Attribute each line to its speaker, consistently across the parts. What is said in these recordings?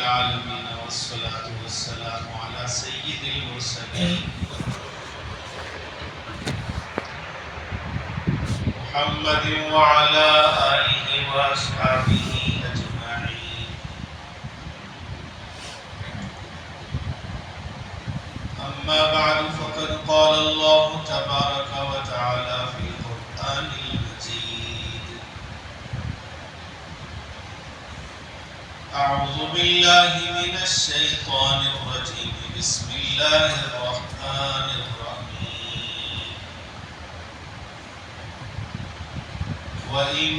Speaker 1: العالمين والصلاة والسلام على سيد المرسلين محمد وعلى آله وأصحابه أجمعين. أما بعد فقد قال الله تبارك وتعالى في القرآن المجيد: أعوذ بالله من الشيطان الرجيم بسم الله الرحمن الرحيم. وإن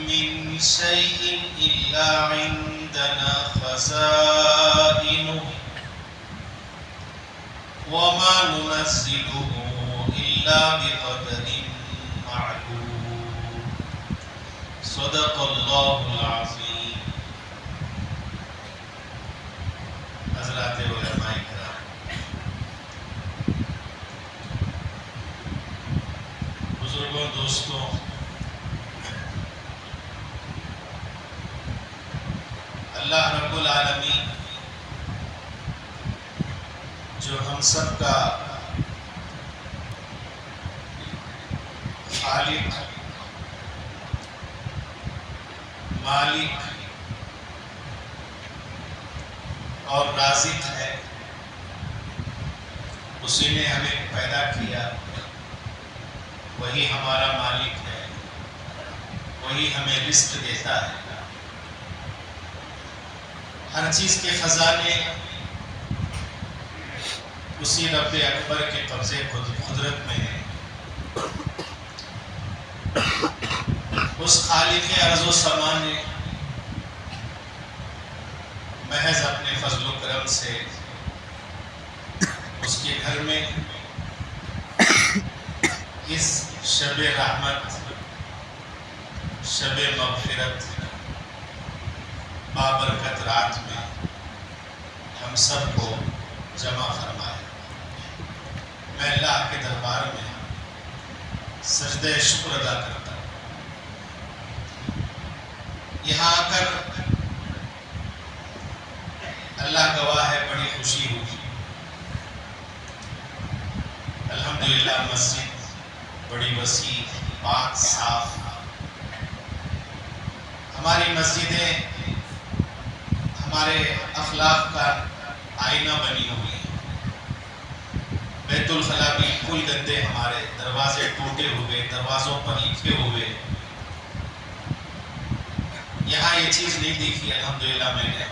Speaker 1: من شيء إلا عندنا خزائنه وما ننزله إلا بقدر معلوم. صدق الله العظيم. حضرات علماء کرام، بزرگوں، دوستوں، اللہ رب العالمین جو ہم سب کا خالق، مالک اور رازق ہے، اسی نے ہمیں پیدا کیا، وہی ہمارا مالک ہے، وہی ہمیں رزق دیتا ہے. ہر چیز کے خزانے اسی رب اکبر کے قبضے قدرت میں ہیں. اس خالق ارض و سما نے محض اپنے فضل و کرم سے اس کے گھر میں اس شب رحمت، شب مغفرت، بابرکت رات میں ہم سب کو جمع فرمائے. میں اللہ کے دربار میں سجدہ شکر ادا کرتا ہوں. یہاں آ کر اللہ گواہ ہے بڑی خوشی ہوئی. الحمدللہ مسجد بڑی وسیع، پاک، صاف. ہماری مسجدیں ہمارے اخلاق کا آئینہ بنی ہوئی ہیں. بیت الخلا بالکل گندے، ہمارے دروازے ٹوٹے ہوئے، دروازوں پر لکھے ہوئے. یہاں یہ چیز نہیں دیکھی الحمدللہ میں نے.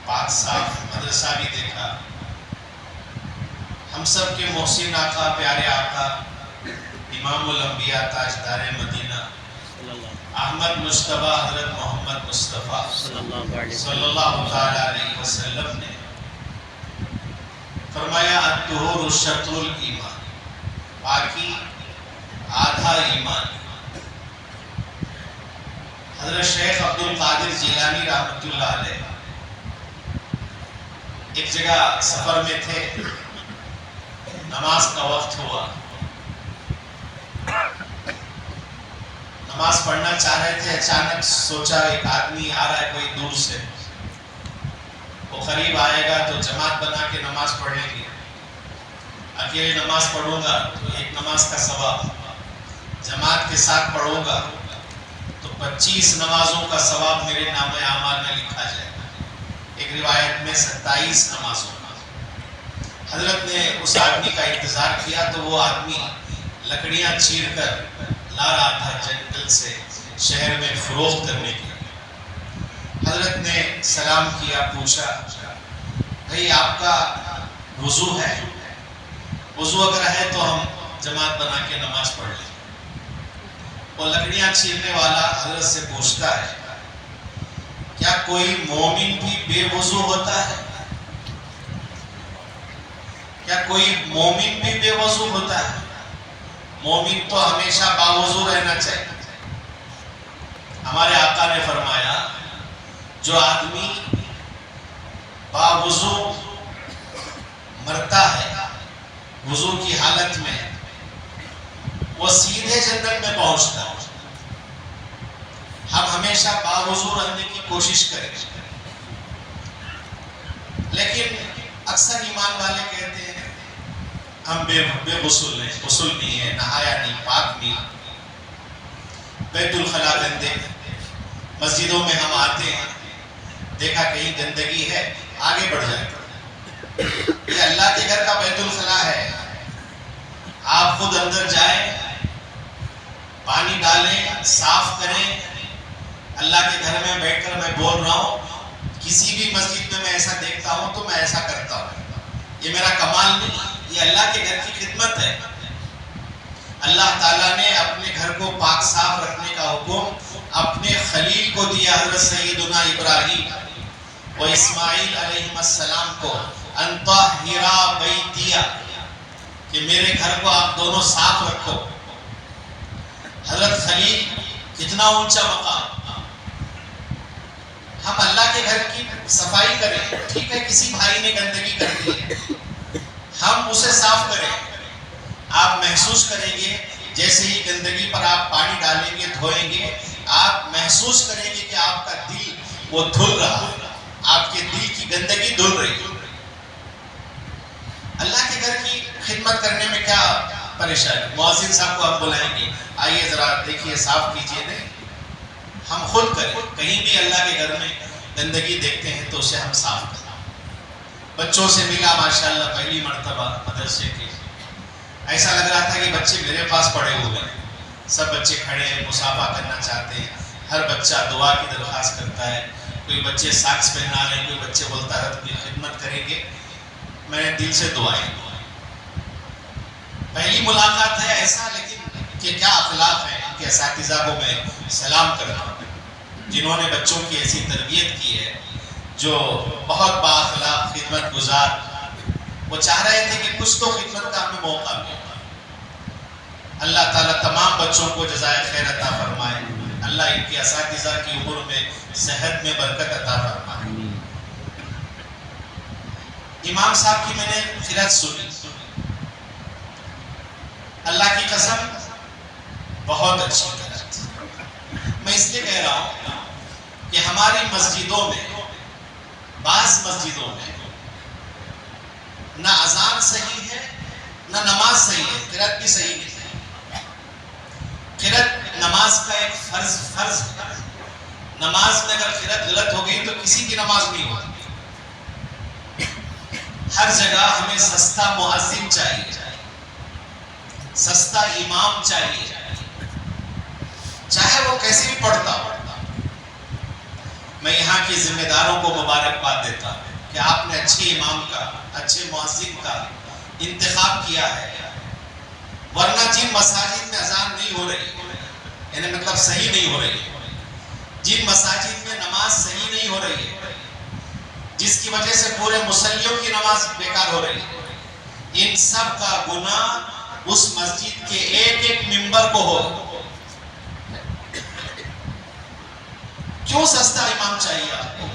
Speaker 1: پاک صاف مدرسہ بھی دیکھا. ہم سب کے محسن آقا، پیارے آقا، امام الانبیاء، تاجدار مدینہ احمد مصطفیٰ حضرت محمد مصطفیٰ صلی اللہ علیہ وسلم نے فرمایا: الطہور شطر الایمان، پاکی آدھا ایمان. حضرت شیخ عبد القادر جیلانی رحمۃ اللہ علیہ ایک جگہ سفر میں تھے. نماز کا وقت ہوا، نماز پڑھنا چاہ رہے تھے. اچانک سوچا ایک آدمی آ رہا ہے کوئی دور سے، وہ قریب آئے گا تو جماعت بنا کے نماز پڑھ لیں گے. اکیلے نماز پڑھوں گا تو ایک نماز کا ثواب، جماعت کے ساتھ پڑھوں گا تو 25 نمازوں کا ثواب میرے نامہ اعمال میں لکھا جائے گا. ایک روایت میں 27 نمازوں کا. حضرت نے اس آدمی کا انتظار کیا تو وہ آدمی لکڑیاں چیر کر لا رہا تھا جنگل سے شہر میں فروخت کرنے کے. حضرت نے سلام کیا، پوچھا: بھئی آپ کا وضو ہے؟ وضو اگر ہے تو ہم جماعت بنا کے نماز پڑھ لیں. وہ لکڑیاں چیرنے والا حضرت سے پوچھتا ہے: کیا کوئی مومن بھی بے وضو ہوتا ہے؟ کیا کوئی مومن بھی بے وضو ہوتا ہے؟ مومن تو ہمیشہ باوضو رہنا چاہیے. ہمارے آقا نے فرمایا: جو آدمی باوضو مرتا ہے وضو کی حالت میں، وہ سیدھے جنت میں پہنچتا ہے. ہم ہمیشہ باوضو رہنے کی کوشش کریں. لیکن اکثر ایمان والے کہتے ہیں ہم بے غسل ہیں، غسل نہیں ہے، نہایا نہیں، پاک نہیں، بیت الخلا گندے، مسجدوں میں ہم آتے ہیں، دیکھا کہیں گندگی ہے، آگے بڑھ جاتے ہیں۔ یہ اللہ کے گھر کا بیت الخلا ہے، آپ خود اندر جائیں، پانی ڈالیں، صاف کریں۔ اللہ کے گھر میں بیٹھ کر میں بول رہا ہوں، کسی بھی مسجد میں ایسا دیکھتا ہوں تو میں ایسا کرتا ہوں۔ یہ میرا کمال نہیں، یہ اللہ کے گھر کی خدمت ہے۔ اللہ تعالیٰ نے اپنے گھر کو پاک صاف رکھنے کا حکم اپنے خلیل کو دیا، حضرت سیدنا ابراہیم و اسماعیل علیہ السلام کو، ان طہرا بیتیا، کہ میرے گھر کو آپ دونوں صاف رکھو۔ حضرت خلیل کتنا اونچا مقام، ہم اللہ کے گھر کی صفائی کریں، ٹھیک ہے کسی بھائی نے گندگی کر دی ہے، ہم اسے صاف کریں۔ آپ محسوس کریں گے جیسے ہی گندگی پر آپ پانی ڈالیں گے، دھوئیں گے، آپ محسوس کریں گے کہ آپ کا دل وہ دھل رہا، آپ کے دل کی گندگی دھل رہی۔ اللہ کے گھر کی خدمت کرنے میں کیا پریشانی؟ مؤذن صاحب کو آپ بلائیں گے، آئیے ذرا دیکھیے صاف کیجیے، نہیں، ہم خود کریں۔ کہیں بھی اللہ کے گھر میں گندگی دیکھتے ہیں تو اسے ہم صاف کریں۔ بچوں سے ملا ماشاءاللہ پہلی مرتبہ مدرسے کے، ایسا لگ رہا تھا کہ بچے میرے پاس پڑے ہوئے ہیں، سب بچے کھڑے ہیں، مصافحہ کرنا چاہتے ہیں، ہر بچہ دعا کی درخواست کرتا ہے، کوئی بچے ساکس پہنا رہے ہیں، کوئی بچے بولتا ہے کوئی خدمت کریں گے۔ میں نے دل سے دعائیں، پہلی ملاقات ہے ایسا، لیکن کہ کیا اخلاق ہیں ان کے اساتذہ کو میں سلام کرتا ہوں، جنہوں نے بچوں کی ایسی تربیت کی ہے، جو بہت با اخلاق، خدمت گزار، وہ چاہ رہے تھے کہ کچھ تو خدمت کا ہمیں موقع ملے۔ اللہ تعالیٰ تمام بچوں کو جزائے خیر عطا فرمائے، اللہ ان کے اساتذہ کی عمر میں صحت میں برکت عطا فرمائے۔ امام صاحب کی میں نے قرأت سنی، اللہ کی قسم بہت اچھی قرأت۔ میں اس لیے کہہ رہا ہوں کہ ہماری مسجدوں میں، بعض مسجدوں میں نہ اذان صحیح ہے نہ نماز صحیح ہے، قرأت بھی صحیح نہیں ہے۔ قرأت نماز کا ایک فرض ہے، نماز میں اگر قرأت غلط ہو گئی تو کسی کی نماز نہیں ہوتی۔ ہر جگہ ہمیں سستا مؤذن چاہیے، سستا امام چاہیے، چاہے وہ کیسے بھی پڑھتا ہو۔ میں یہاں کی ذمہ داروں کو مبارکباد دیتا ہوں کہ آپ نے اچھے امام کا، اچھے مؤذن کا انتخاب کیا ہے، ورنہ جن مساجد میں اذان نہیں ہو رہی، یعنی مطلب صحیح نہیں ہو رہی، جن مساجد میں نماز صحیح نہیں ہو رہی ہے، جس کی وجہ سے پورے مصلیوں کی نماز بیکار ہو رہی ہے، ان سب کا گناہ اس مسجد کے ایک ایک ممبر کو ہو۔ کیوں سستا امام چاہیے آپ کو؟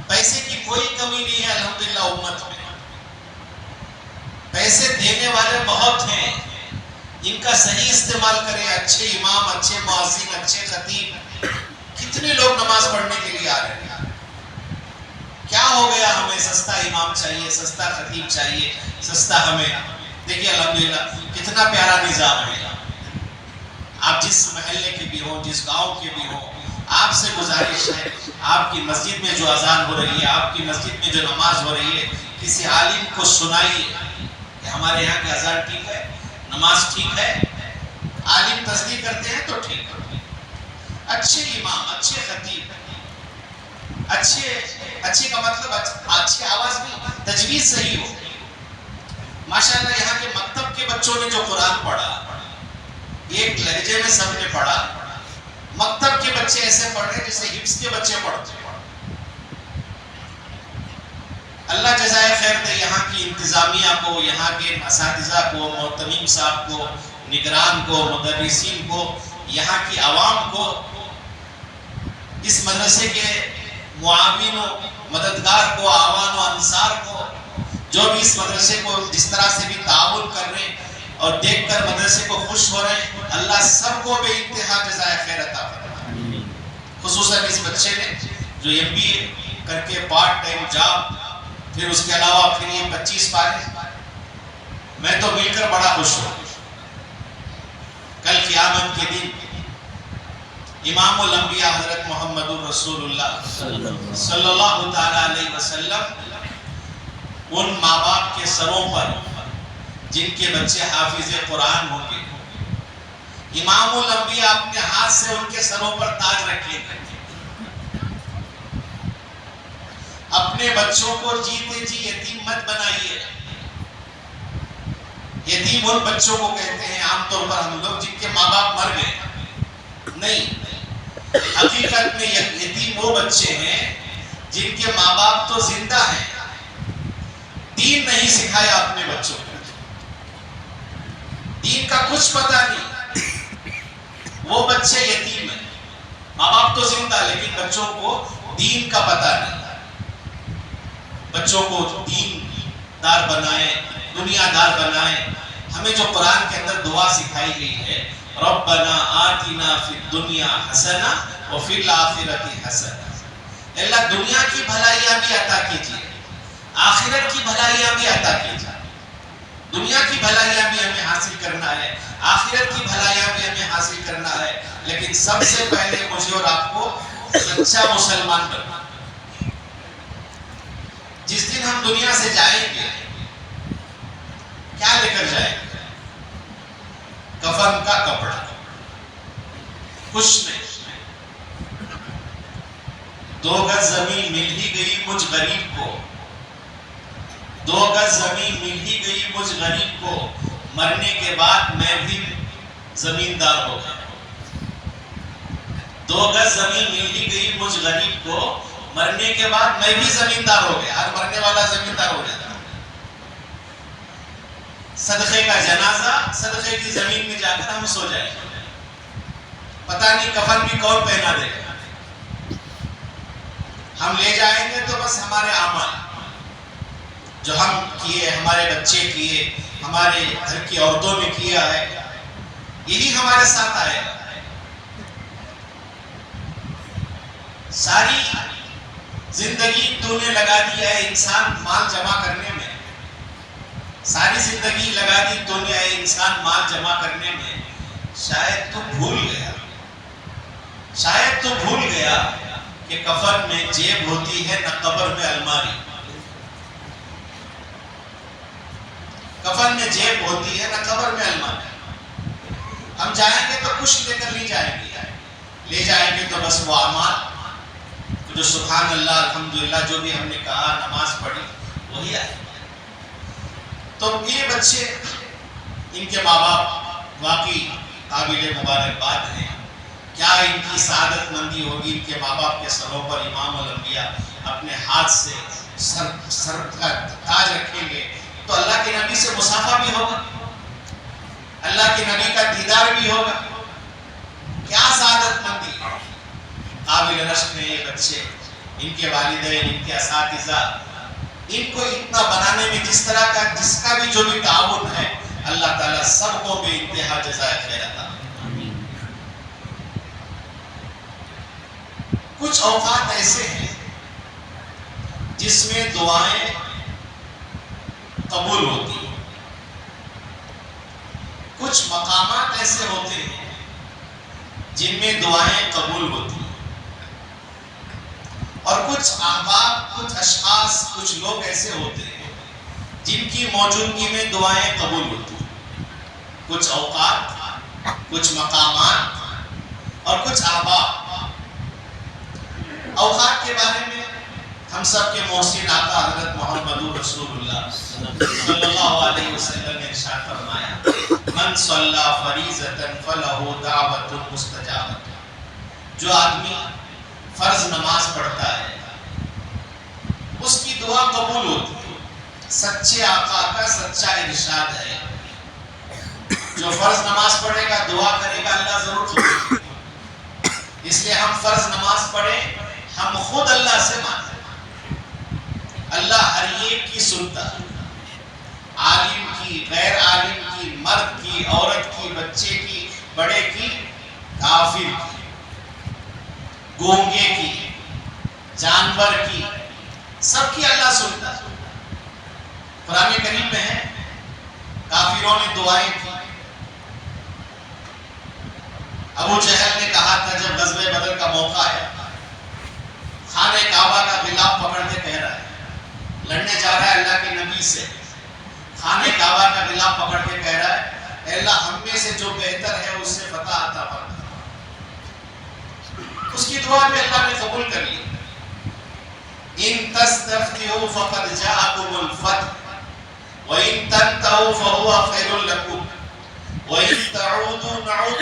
Speaker 1: پیسے کی کوئی کمی نہیں ہے الحمدللہ امت میں، پیسے دینے والے بہت ہیں، ان کا صحیح استعمال کریں۔ اچھے امام، اچھے مؤذن، اچھے خطیب، کتنے لوگ نماز پڑھنے کے لیے آ رہے ہیں۔ کیا ہو گیا ہمیں سستا امام چاہیے، سستا خطیب چاہیے، سستا ہمیں؟ دیکھیے الحمدللہ کتنا پیارا نظام ہے۔ آپ جس محلے کے بھی ہوں، جس گاؤں کے بھی ہوں، آپ سے گزارش ہے، آپ کی مسجد میں جو اذان ہو رہی ہے، آپ کی مسجد میں جو نماز ہو رہی ہے، کسی عالم کو سنائیے کہ ہمارے یہاں کی اذان ٹھیک ہے، نماز ٹھیک ہے۔ عالم تصدیق کرتے ہیں تو ٹھیک ہے۔ اچھے امام، اچھے خطیب، اچھے کا مطلب اچھی آواز میں تجویز صحیح ہو۔ ماشاءاللہ یہاں کے مکتب کے بچوں نے جو قرآن پڑھا، ایک لہجے میں سب نے پڑھا، مکتب کے بچے ایسے پڑھ رہے جیسے حفظ کے بچے پڑھتے ہیں۔ اللہ جزائے خیر دے یہاں کی انتظامیہ کو، یہاں کے اساتذہ کو، معتمم صاحب کو، نگران کو، مدرسین کو، یہاں کی عوام کو، اس مدرسے کے معاون و مددگار کو، اعوان و انصار کو، جو بھی اس مدرسے کو جس طرح سے بھی تعاون کر رہے ہیں اور دیکھ کر مدرسے کو خوش ہو رہے ہیں، اللہ سب کو بے انتہا جزائے خیر عطا فرمائے۔ خصوصاً اس بچے نے جو MBA کر کے پارٹ ٹائم جاب، پھر اس کے علاوہ پھر یہ 25 پارے، میں تو مل کر بڑا خوش ہوں۔ کل قیامت کے دن امام الانبیاء حضرت محمد رسول اللہ صلی اللہ تعالیٰ علیہ وسلم ان ماں باپ کے سروں پر جن کے بچے حافظ قرآن ہوں گے، امام الانبیاء اپنے ہاتھ سے ان کے سروں پر تاج رکھیں گے۔ اپنے بچوں کو جیتے جی یتیم مت بنائیے۔ یتیم ان بچوں کو کہتے ہیں عام طور پر ہم لوگ جن کے ماں باپ مر گئے، نہیں، حقیقت میں یتیم وہ بچے ہیں جن کے ماں باپ تو زندہ ہیں، دین نہیں سکھایا اپنے بچوں کو، دین کا کچھ پتہ نہیں، وہ بچے یتیم ہیں، ماں باپ تو زندہ لیکن بچوں کو دین کا پتہ نہیں۔ بچوں کو دین دار بنائیں، دنیا دار بنائیں۔ ہمیں جو قرآن کے اندر دعا سکھائی گئی ہے، ربنا آتنا فی الدنیا حسنہ وفی الآخرۃ حسنہ، اللہ دنیا کی بھلائیاں بھی عطا کیجیے، آخرت کی بھلائیاں بھی عطا کیجیے۔ دنیا کی بھلائیاں بھی ہمیں حاصل کرنا ہے، آخرت کی بھلائیاں بھی ہمیں حاصل کرنا ہے، لیکن سب سے پہلے مجھے اور آپ کو سچا مسلمان بننا۔ جس دن ہم دنیا سے جائیں گے کیا لے کر جائیں گے؟ کفن کا کپڑا، کچھ نہیں۔ 2 گز زمین مل ہی گئی مجھ غریب کو، 2 گز زمین مل ہی گئی مجھ غریب کو، مرنے کے بعد میں بھی زمیندار ہو گیا۔ 2 گز زمین مل ہی گئی مجھ غریب کو، مرنے کے بعد میں بھی زمیندار ہو گیا۔ ہر مرنے والا زمیندار ہو جاتا ہے۔ صدقے کا جنازہ صدقے کی زمین میں جا کر ہم سو جائیں گے، پتہ نہیں کفن بھی کون پہنا دے گا۔ ہم لے جائیں گے تو بس ہمارے اعمال جو ہم کیے، ہمارے بچے کیے، ہمارے گھر کی عورتوں نے کیا ہے، یہی ہمارے ساتھ آئے گا۔ ساری زندگی تو نے لگا دیا ہے انسان مال جمع کرنے میں، ساری زندگی لگا دی تو نے انسان مال جمع کرنے میں، شاید تو بھول گیا، شاید تو بھول گیا کہ کفن میں جیب ہوتی ہے نہ قبر میں الماری۔ کفن میں جیب ہوتی ہے نہ قبر میں الماری۔ ہم جائیں گے تو کچھ لے کر نہیں جائیں گے، لے جائیں گے تو بس وہ اعمال جو سبحان اللہ الحمدللہ جو بھی ہم نے کہا، نماز پڑھی، وہی آئے۔ تو یہ بچے، ان کے ماں باپ واقعی قابل مبارکباد ہیں۔ کیا ان کی سعادت مندی ہوگی، ان کے ماں باپ کے سروں پر امام الانبیاء اپنے ہاتھ سے سر کا تاج رکھیں گے تو اللہ کے نبی سے مصافحہ بھی ہوگا، اللہ کے نبی کا دیدار بھی ہوگا۔ کیا سعادت مندی، قابل رشک ہیں یہ بچے، ان کے والدین، ان کے اساتذہ، ان کو اتنا بنانے میں جس کا بھی جو بھی تعاون ہے، اللہ تعالیٰ سب کو بے انتہا جزائے خیر عطا۔ کچھ اوقات ایسے ہیں جس میں دعائیں قبول ہوتی ہیں، کچھ مقامات ایسے ہوتے ہیں جن میں دعائیں قبول ہوتی ہیں، اور کچھ احباب، کچھ اشخاص، کچھ لوگ ایسے ہوتے ہیں جن کی موجودگی میں دعائیں قبول ہوتی ہیں۔ کچھ اوقات، کچھ مقامات اور کچھ احباب۔ اوقات کے بارے میں ہم سب کے محسن آقا حضرت محمد رسول اللہ صلی اللہ علیہ وسلم نے ارشاد فرمایا، من صلی فریضۃ فلہ دعوۃ مستجابۃ، جو آدمی فرض نماز پڑھتا ہے اس کی دعا قبول ہوتی ہے۔ سچے آقا کا سچا ارشاد ہے، جو فرض نماز پڑھے گا، دعا کرے گا، اللہ ضرور قبول کرے گا۔ اس لیے ہم فرض نماز پڑھیں، ہم خود اللہ سے مانگیں۔ اللہ ہر ایک کی سنتا ہے، عالم کی، غیر عالم کی، مرد کی، عورت کی، بچے کی، بڑے کی، کافر کی، گونگے کی، جانور کی، سب کی اللہ سنتا ہے۔ قرآن کریم میں ہے کافروں نے دعائیں کی۔ ابو جہل نے کہا تھا جب غزوہ بدر کا موقع ہے، خانہ کعبہ کا غلاف پکڑ کے کہہ رہا ہے، لڑنے جا رہا ہے اللہ کے نبی سے، خانہ کعبہ کا غلاف پکڑ کے کہہ رہا ہے اے اللہ ہم میں سے جو بہتر ہے اس سے فتح عطا فرما۔ اس کی دعا بھی اللہ نے قبول کر لی۔ ان تستفتحوا فقد جاءكم الفتح وان تنتهوا فهو خير لكم وان تعودوا نعود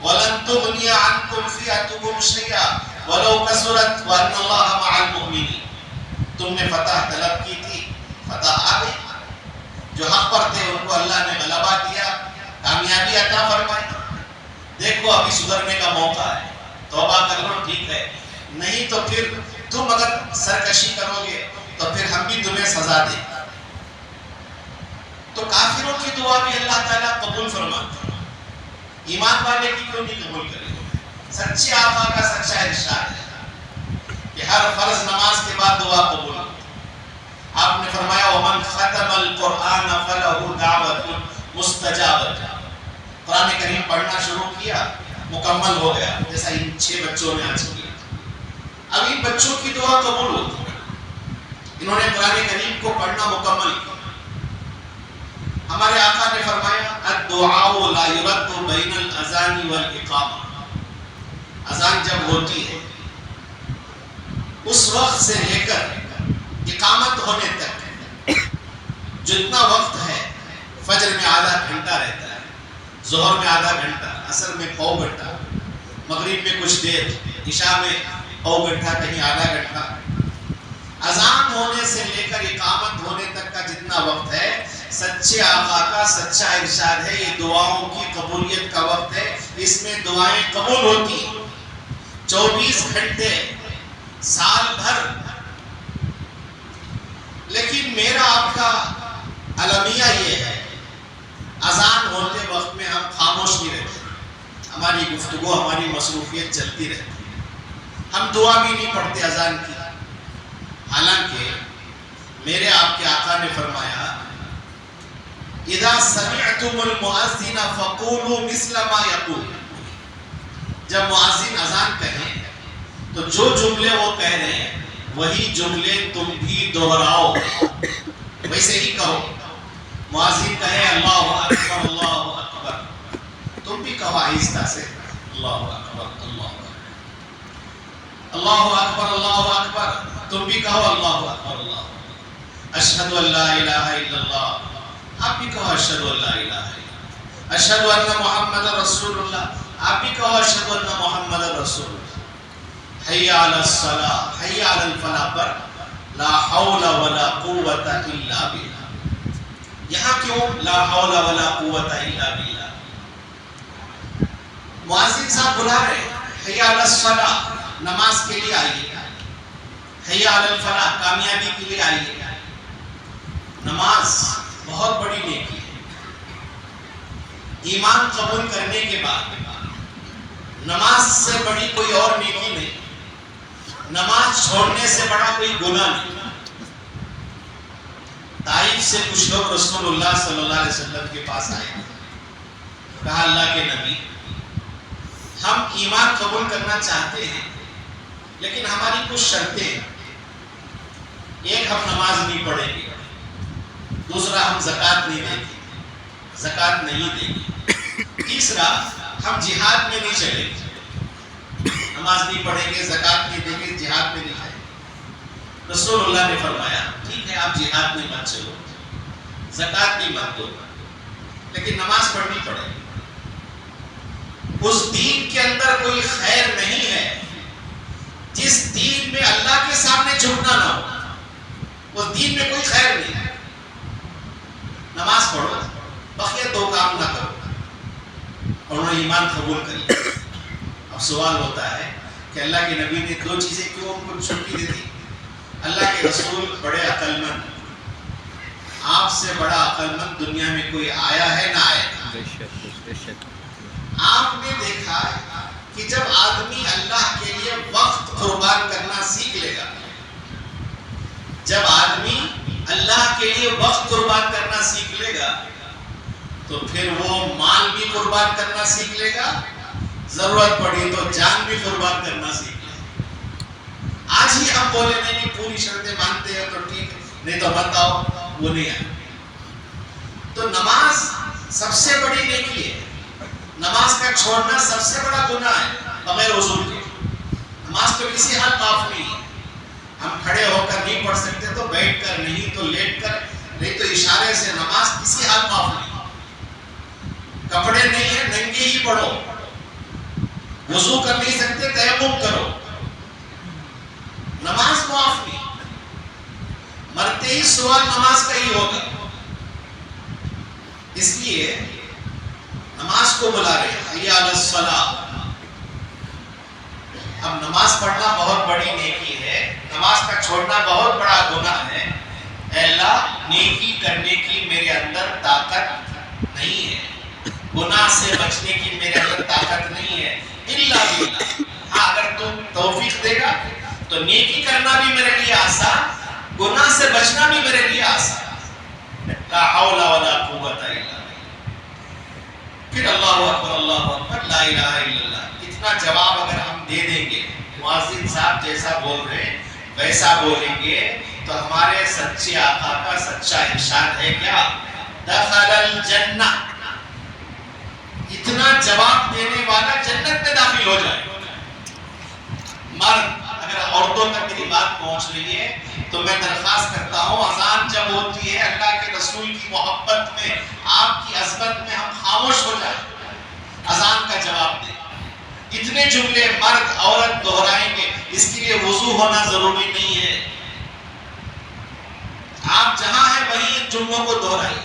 Speaker 1: ولن تغني عنكم فئتكم شيئا ولو كثرت وان الله مع المؤمنين۔ تم نے فتح طلب کی تھی، فتح آ گئی، جو حق پر تھے ان کو اللہ نے غلبہ دیا، کامیابی عطا فرمائی۔ دیکھو ابھی سدھرنے کا موقع ہے، توبہ کر لو ٹھیک ہے، نہیں تو پھر تم اگر سرکشی کرو گے تو پھر ہم بھی تمہیں سزا دیں۔ تو کافروں کی دعا بھی اللہ تعالیٰ قبول فرماتا ہے، ایمان والے کی کیوں نہیں قبول کرے گا؟ سچے آقا کا سچا ارشاد ہے کہ ہر فرض نماز کے بعد دعا قبول ہوتی ہے۔ آپ نے فرمایا وَمَنْ خَتَمَ الْقُرْآنَ فَلَهُ دَعْوَةٌ مُسْتَجَابَةٌ۔ قرآن کریم پڑھنا شروع کیا، مکمل ہو گیا، جیسا ان 6 بچوں نے آج کیا۔ اب ان بچوں کی دعا قبول ہوتی ہے، انہوں نے قرآن کریم کو پڑھنا مکمل کیا۔ ہمارے آقا نے فرمایا الدعاء لا يرد بین الاذان والاقامہ۔ اذان جب ہوتی ہے اس وقت سے لے کر اقامت ہونے تک جتنا وقت ہے، فجر میں آدھا گھنٹہ رہتا ہے، ظہر میں آدھا گھنٹہ، عصر میں پاؤ گھنٹہ، مغرب میں کچھ دیر، عشاء میں پاؤ گھنٹہ کہیں آدھا گھنٹہ۔ اذان ہونے سے لے کر اقامت ہونے تک کا جتنا وقت ہے، سچے آقا کا سچا ارشاد ہے یہ دعاؤں کی قبولیت کا وقت ہے، اس میں دعائیں قبول ہوتی ہیں 24 گھنٹے سال بھر۔ لیکن میرا آپ کا المیہ یہ ہے، اذان ہوتے وقت میں ہم خاموش نہیں رہتے، ہماری گفتگو، ہماری مصروفیت چلتی رہتی ہے، ہم دعا بھی نہیں پڑھتے اذان کی۔ حالانکہ میرے آپ کے آقا نے فرمایا اذا سمعتم المؤذن فقولوا مثل ما يقول۔ جب مؤذن اذان کہیں تو جو جملے وہ کہہ رہے ہیں وہی جملے تم بھی دہراؤ، ویسے ہی کہو۔ مؤذن کہے اللہ اکبر اللہ اکبر، تم بھی کہو آہستہ سے اللہ اکبر اللہ اکبر اللہ اکبر اللہ اکبر، تم بھی کہو اللہ اکبر اللہ اکبر۔ اشہد ان لا الہ الا اللہ، آپ بھی کہو اشہد ان لا الہ الا اللہ۔ اشہد ان محمد رسول اللہ، آپ بھی کہو اشہد ان محمد رسول اللہ۔ حی علی الصلاۃ حی علی الفلاح پر لا حول ولا قوت الا باللہ۔ یہاں کیوں لا حول ولا قوت الا باللہ؟ مؤذن صاحب بلا رہے ہیں حی علی الصلاۃ، نماز کے لیے آئیے، حی علی الفلاح، کامیابی کے لیے آئیے۔ نماز بہت بڑی نیکی ہے، ایمان قبول کرنے کے بعد نماز سے بڑی کوئی اور نیکی نہیں، نماز چھوڑنے سے بڑا کوئی گناہ نہیں۔ طائف سے کچھ لوگ رسول اللہ صلی اللہ علیہ وسلم کے پاس آئے، کہا اللہ کے نبی ہم ایمان قبول کرنا چاہتے ہیں لیکن ہماری کچھ شرطیں ہیں، ایک ہم نماز نہیں پڑھیں گے، دوسرا ہم زکوٰۃ نہیں دیں گے، زکوٰۃ نہیں دیں گے، تیسرا ہم جہاد میں نہیں چلیں گے، نماز نہیں پڑھیں گے، زکوٰۃ نہیں دیں گے، جہاد میں نہیں جائیں گے۔ رسول اللہ نے فرمایا ٹھیک ہے آپ جہاد میں مت چلو، زکوٰۃ نہیں مت دو، لیکن نماز پڑھنی پڑے گی۔ اس دین کے اندر کوئی خیر نہیں ہے جس دین میں اللہ کے سامنے جھکنا نہ ہو، اس دین میں کوئی خیر نہیں ہے۔ نماز پڑھو، بقیہ دو کام نہ کرو، اور انہوں نے ایمان قبول کر لیا۔ اب سوال ہوتا ہے کہ اللہ کے نبی نے دو چیزیں کیوں ان کو چھٹی دے دی؟ اللہ کے رسول بڑے عقل مند، آپ سے بڑا عقل مند دنیا میں کوئی آیا ہے نہ آئے گا۔ آپ نے دیکھا کہ جب آدمی اللہ کے لیے وقت قربان کرنا سیکھ لے گا، جب آدمی اللہ کے لیے وقت قربان کرنا سیکھ لے گا تو پھر وہ مال بھی قربان کرنا سیکھ لے گا، ضرورت پڑی تو جان بھی قربان کرنا سیکھ لے گا۔ آج ہی ہم بولے نہیں پوری شرطیں مانتے ہیں تو ٹھیک ہے، نہیں تو مت آؤ، وہ نہیں آئے۔ تو نماز سب سے بڑی نیکی ہے، نماز کا چھوڑنا سب سے بڑا گناہ ہے بغیر وضو کے۔ نماز تو کسی حال معاف نہیں ہے، ہم کھڑے ہو کر نہیں پڑھ سکتے تو بیٹھ کر، نہیں تو لیٹ کر، نہیں تو اشارے سے، نماز کسی حال معاف نہیں۔ کپڑے نہیں ہیں ننگے ہی پڑھو، وضو کر نہیں سکتے تیمم کرو، نماز معاف نہیں۔ مرتے ہی سوال نماز کا ہی ہوگا، اس لیے نماز کو بلا رہے ہیں حی علی الصلاۃ۔ اب نماز پڑھنا بہت بڑی نیکی ہے، نماز کا چھوڑنا بہت بڑا گناہ ہے۔ اے اللہ، نیکی کرنے کی میرے اندر طاقت نہیں ہے، گناہ سے بچنے کی میرے اندر طاقت نہیں ہے، الا باللہ۔ ہاں، اگر تم توفیق دے گا تو نیکی کرنا بھی میرے لیے آسان، گناہ سے بچنا بھی میرے لیے آسان۔ لا حول ولا قوت الا باللہ۔ پھر اللہ اکبر لا الہ الا اللہ، اتنا جواب اگر ہم دے دیں گے، مؤذن صاحب جیسا بول رہے ہیں ویسا بولیں گے تو ہمارے سچے آقا کا سچا ارشاد ہے کیا؟ دخل الجنہ، اتنا جواب دینے والا جنت میں داخل ہو جائے۔ مرد، اگر عورتوں تک میری بات پہنچ رہی ہے تو میں درخواست کرتا ہوں، اذان جب ہوتی ہے اللہ کے رسول کی محبت میں، آپ کی عظمت میں ہم خاموش ہو جائیں، اذان کا جواب دیں۔ اتنے جملے مرد عورت دہرائیں گے، اس کے لیے وضو ہونا ضروری نہیں ہے، آپ جہاں ہیں وہیں ان جملوں کو دہرائیں۔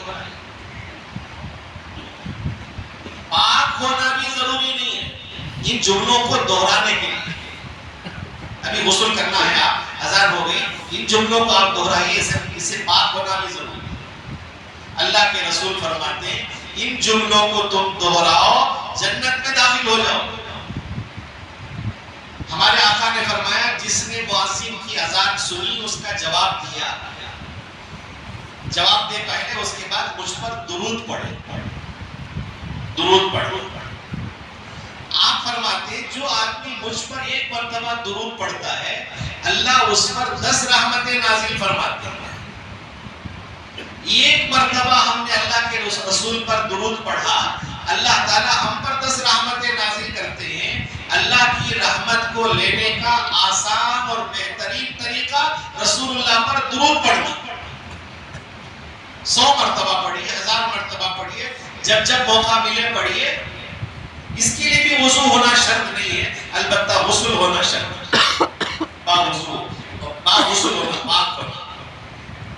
Speaker 1: پاک ہونا بھی ضروری نہیں ہے ان جملوں کو دہرانے کے لیے۔ ابھی غسل کرنا ہے، آپ اذان ہو گئی، ان جملوں کو آپ دہرائیے، اس سے پاک ہونا بھی ضروری ہے۔ اللہ کے رسول فرماتے ہیں ان جملوں کو تم دہراؤ، جنت میں داخل ہو جاؤ۔ ہمارے آقا نے فرمایا جس نے مؤذن کی اذان سنی اس کا جواب دیا، جواب دے پہلے اس کے بعد مجھ پر درود پڑھے، درود پڑھو۔ آپ فرماتے ہیں جو آدمی مجھ پر ایک مرتبہ درود پڑھتا ہے اللہ اس پر 10 رحمتیں نازل فرماتے ہیں۔ ایک مرتبہ ہم نے اللہ کے رسول پر درود پڑھا، اللہ تعالیٰ ہم پر 10 رحمتیں نازل کرتے ہیں۔ اللہ کی رحمت کو لینے کا آسان اور بہترین طریقہ رسول اللہ پر درود پڑھنا۔ 100 مرتبہ پڑھیے، 1000 مرتبہ پڑھیے، جب جب موقع ملے پڑھیے۔ اس کے لیے بھی وضو ہونا شرط نہیں ہے، البتہ غسل ہونا شرط ہے، غسل ہونا، پاک ہونا۔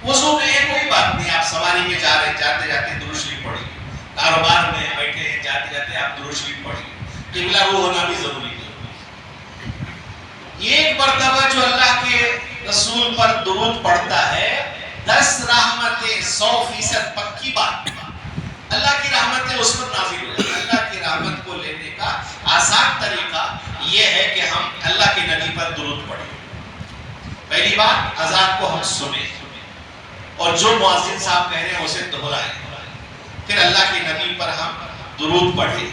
Speaker 1: وضو میں یہ کوئی بات نہیں، آپ سواری میں جا رہے ہیں، جاتے جاتے درود شریف پڑھیے، کاروبار میں بیٹھے ہیں جاتے جاتے آپ درود شریف پڑھیے، قبلہ رو ہونا بھی ضروری ہے۔ ایک مرتبہ جو اللہ کے رسول پر درود پڑھتا ہے 10 رحمتیں، 100% پکی بات، اللہ کی رحمتیں اس پر نازل ہوئی۔ اللہ کی رحمت کو لینے کا آسان طریقہ یہ ہے کہ ہم اللہ کے نبی پر درود پڑھیں۔ پہلی بات، اذان کو ہم سنیں اور جو مؤذن صاحب کہہ رہے ہیں اسے دہرائیں، پھر اللہ کے نبی پر ہم درود پڑھیں۔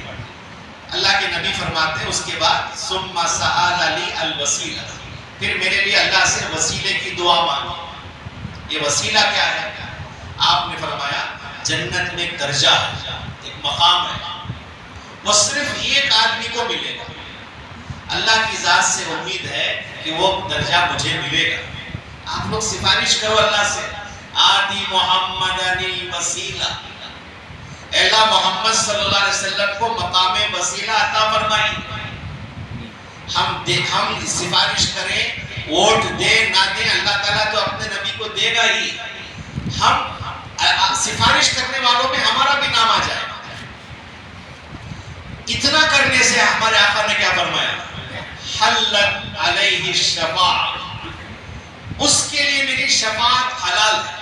Speaker 1: اللہ کے نبی فرماتے ہیں اس کے بعد ثم سأل لی الوسیلہ، پھر میرے لیے اللہ سے وسیلے کی دعا مانگی۔ یہ وسیلہ کیا ہے؟ آپ نے فرمایا جنت میں ایک درجہ ہے، ایک مقام ہے، وہ صرف ایک آدمی کو ملے گا۔ اللہ کی ذات سے امید ہے کہ وہ درجہ مجھے ملے گا۔ آپ لوگ سفارش کرو اللہ سے، آتی محمد الوسیلہ، اے اللہ محمد صلی اللہ علیہ وسلم کو مقام وسیلہ عطا فرمائی۔ ہم سفارش کریں، ووٹ دیں نہ دیں، اللہ تعالیٰ تو اپنے نبی کو دے گا ہی، ہم سفارش کرنے والوں میں ہمارا بھی نام آ جائے۔ اتنا کرنے سے ہمارے آقا نے کیا فرمایا؟ حلت علیہ الشفاعہ، اس کے لیے میری شفاعت حلال ہے،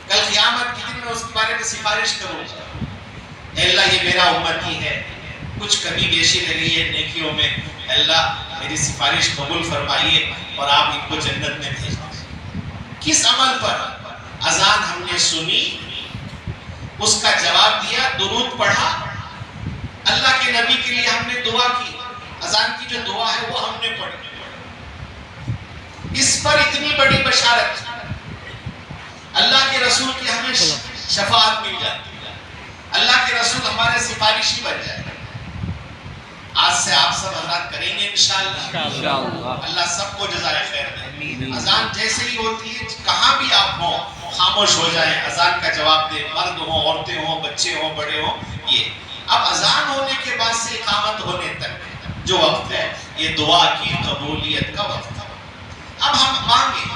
Speaker 1: کل قیامت کے دن میں اس کے بارے میں سفارش کروں گا۔ اے اللہ یہ میرا امتی ہے، کچھ کمی بیشی لگی ہے نیکیوں میں، اللہ میری سفارش قبول فرمائیے اور آپ ان کو جنت میں بھیج دیں۔ کس عمل پر؟ اذان ہم نے سنی، اس کا جواب دیا، درود پڑھا، اللہ کے نبی کے لیے ہم نے دعا کی، اذان کی جو دعا ہے وہ ہم نے پڑھی، اس پر اتنی بڑی بشارت، اللہ کے رسول کی ہمیں شفاعت مل جاتی ہے، اللہ کے رسول ہمارے سفارشی بن جائے۔ آج سے آپ سب حضرات کریں گے انشاءاللہ، اللہ سب کو جزائے خیر دے۔ اذان جیسے ہی ہوتی ہے، کہاں بھی آپ ہوں خاموش ہو جائیں، اذان کا جواب دیں، مرد ہوں، عورتیں ہوں، بچے ہوں، بڑے ہوں۔ یہ اب اذان ہونے کے بعد سے اقامت ہونے تک جو وقت ہے، یہ دعا کی قبولیت کا وقت ہے۔ اب ہم مانگیں،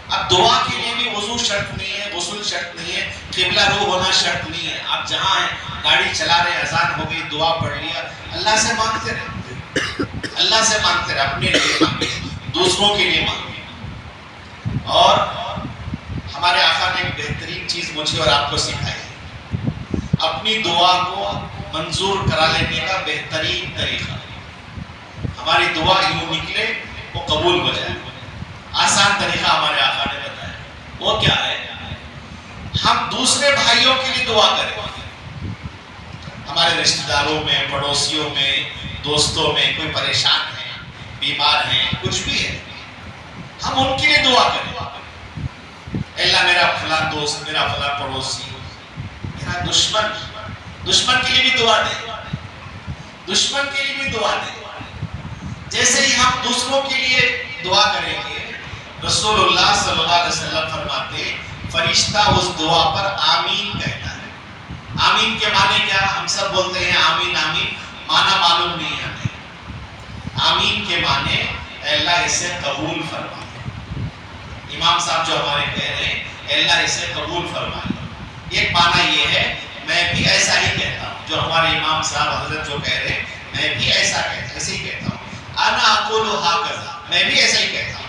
Speaker 1: اب دعا کے لیے بھی وضو شرط نہیں ہے، غسل شرط نہیں ہے، قبلہ رو ہونا شرط نہیں ہے۔ آپ جہاں ہیں، گاڑی چلا رہے، اذان ہو گئی، دعا پڑھ لیا، اللہ سے مانگتے رہے، اللہ سے مانگتے رہے، اپنے لیے مانگے، دوسروں کے لیے مانگے۔ اور ہمارے آقا نے ایک بہترین چیز مجھے اور آپ کو سکھائی، اپنی دعا کو منظور کرا لینے کا بہترین طریقہ، ہماری دعا یوں نکلے وہ قبول ہو جائے، آسان طریقہ ہمارے آقا نے بتایا۔ وہ کیا ہے؟ ہم دوسرے بھائیوں کے لیے دعا کریں، ہمارے رشتہ داروں میں، پڑوسیوں میں، دوستوں میں کوئی پریشان ہے، بیمار ہیں، کچھ بھی ہے، ہم ان کے لیے دعا کریں۔ اللہ میرا فلاں دوست، میرا فلاں پڑوسی، میرا دشمن کے لیے بھی دعا دیں، دشمن کے لیے بھی دعا دیں۔ جیسے ہی ہم دوسروں کے لیے دعا کریں گے، رسول اللہ صلی اللہ علیہ وسلم فرماتے فرشتہ اس دعا پر آمین کہتا ہے۔ آمین کے معنی کیا؟ ہم سب بولتے ہیں آمین آمین، معنی معلوم نہیں ہے ہمیں۔ آمین کے معنی اے اللہ اسے قبول فرما، امام صاحب جو ہمارے کہہ رہے ہیں اے اللہ اسے قبول فرمائے، ایک معنی یہ ہے میں بھی ایسا ہی کہتا ہوں، جو ہمارے امام صاحب حضرت جو کہہ رہے ہیں میں بھی ایسے ہی کہتا ہوں، انا اقول ہاکذا، میں بھی ایسا ہی کہتا ہوں۔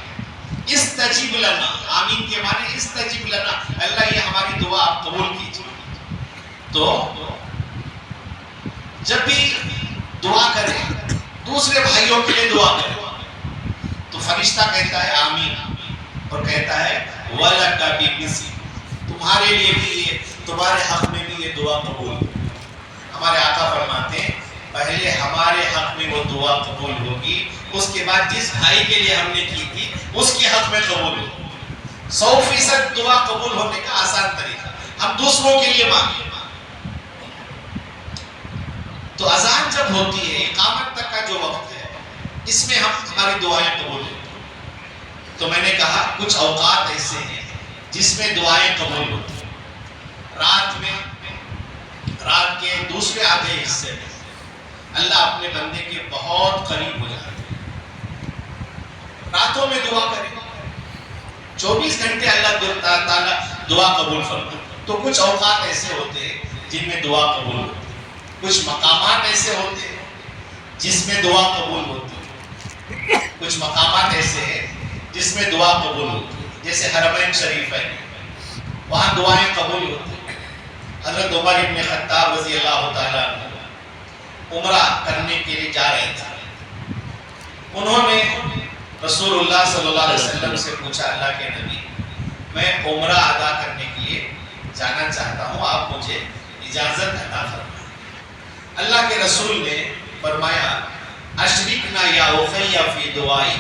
Speaker 1: استجب لنا، آمین کے معنی استجب لنا، اللہ یہ ہماری دعا آپ قبول کیجیے۔ تو جب بھی دعا کریں، دوسرے بھائیوں کے لیے دعا کریں، تو فرشتہ کہتا ہے آمین اور کہتا ہے وَلَكَ بِمِثْلِهِ، تمہارے لیے بھی یہ، تمہارے حق میں بھی یہ دعا قبول۔ ہمارے آقا فرماتے ہیں پہلے ہمارے حق میں وہ دعا قبول ہوگی، اس کے بعد جس بھائی کے لیے ہم نے کی تھی اس کے حق میں قبول ہوگی۔ 100% دعا قبول ہونے کا آسان طریقہ، ہم دوسروں کے لیے مانگیں۔ تو اذان جب ہوتی ہے، اقامت تک کا جو وقت ہے، اس میں ہماری دعائیں قبول ہوتی ہیں۔ تو میں نے کہا کچھ اوقات ایسے ہیں جس میں دعائیں قبول ہوتی ہیں۔ رات کے دوسرے آدھے حصے میں اللہ اپنے بندے کے بہت قریب ہو جاتے ہیں۔ راتوں میں دعا کریں، 24 گھنٹے اللہ تعالیٰ دعا قبول فرمائے۔ تو کچھ اوقات ایسے ہوتے ہیں جن میں دعا قبول ہوتی ہے، کچھ مقامات ایسے ہوتے ہیں جس میں دعا قبول ہوتی ہے، کچھ مقامات ایسے ہیں جس میں دعا قبول ہوتی ہے، جیسے حرمین شریفین، وہاں دعائیں قبول ہوتی ہیں۔ حضرت عمر ابن خطاب رضی اللہ تعالیٰ عنہ عمرہ کرنے کے لیے جا رہے تھے، انہوں نے رسول اللہ صلی اللہ علیہ وسلم سے پوچھا اللہ کے نبی میں عمرہ ادا کرنے کے لیے جانا چاہتا ہوں، آپ مجھے اجازت عطا فرمائیں۔ اللہ کے رسول نے فرمایا اشرکنا یا اخی فی دعائی،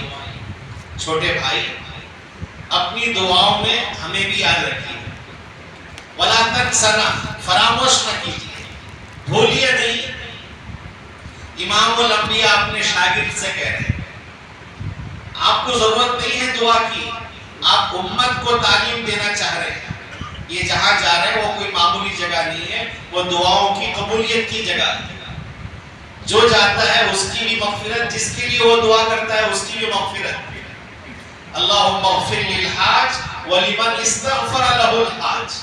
Speaker 1: چھوٹے بھائی اپنی دعاؤں میں ہمیں بھی یاد رکھیے، ولا تنسنا، فراموش نہ کیجیے، بھولیے نہیں۔ امام الانبیاء اپنے شاگرد سے کہہ رہے ہیں آپ کو ضرورت نہیں ہے دعا کی، آپ امت کو تعلیم دینا چاہ رہے ہیں، یہ جہاں جا رہے ہیں وہ کوئی معمولی جگہ نہیں ہے، وہ دعاؤں کی قبولیت کی جگہ ہے۔ جو جاتا ہے اس کی بھی مغفرت، جس کے لیے وہ دعا کرتا ہے اس کی بھی مغفرت۔ اللہم اغفر للحاج ولمن استغفر له الحاج،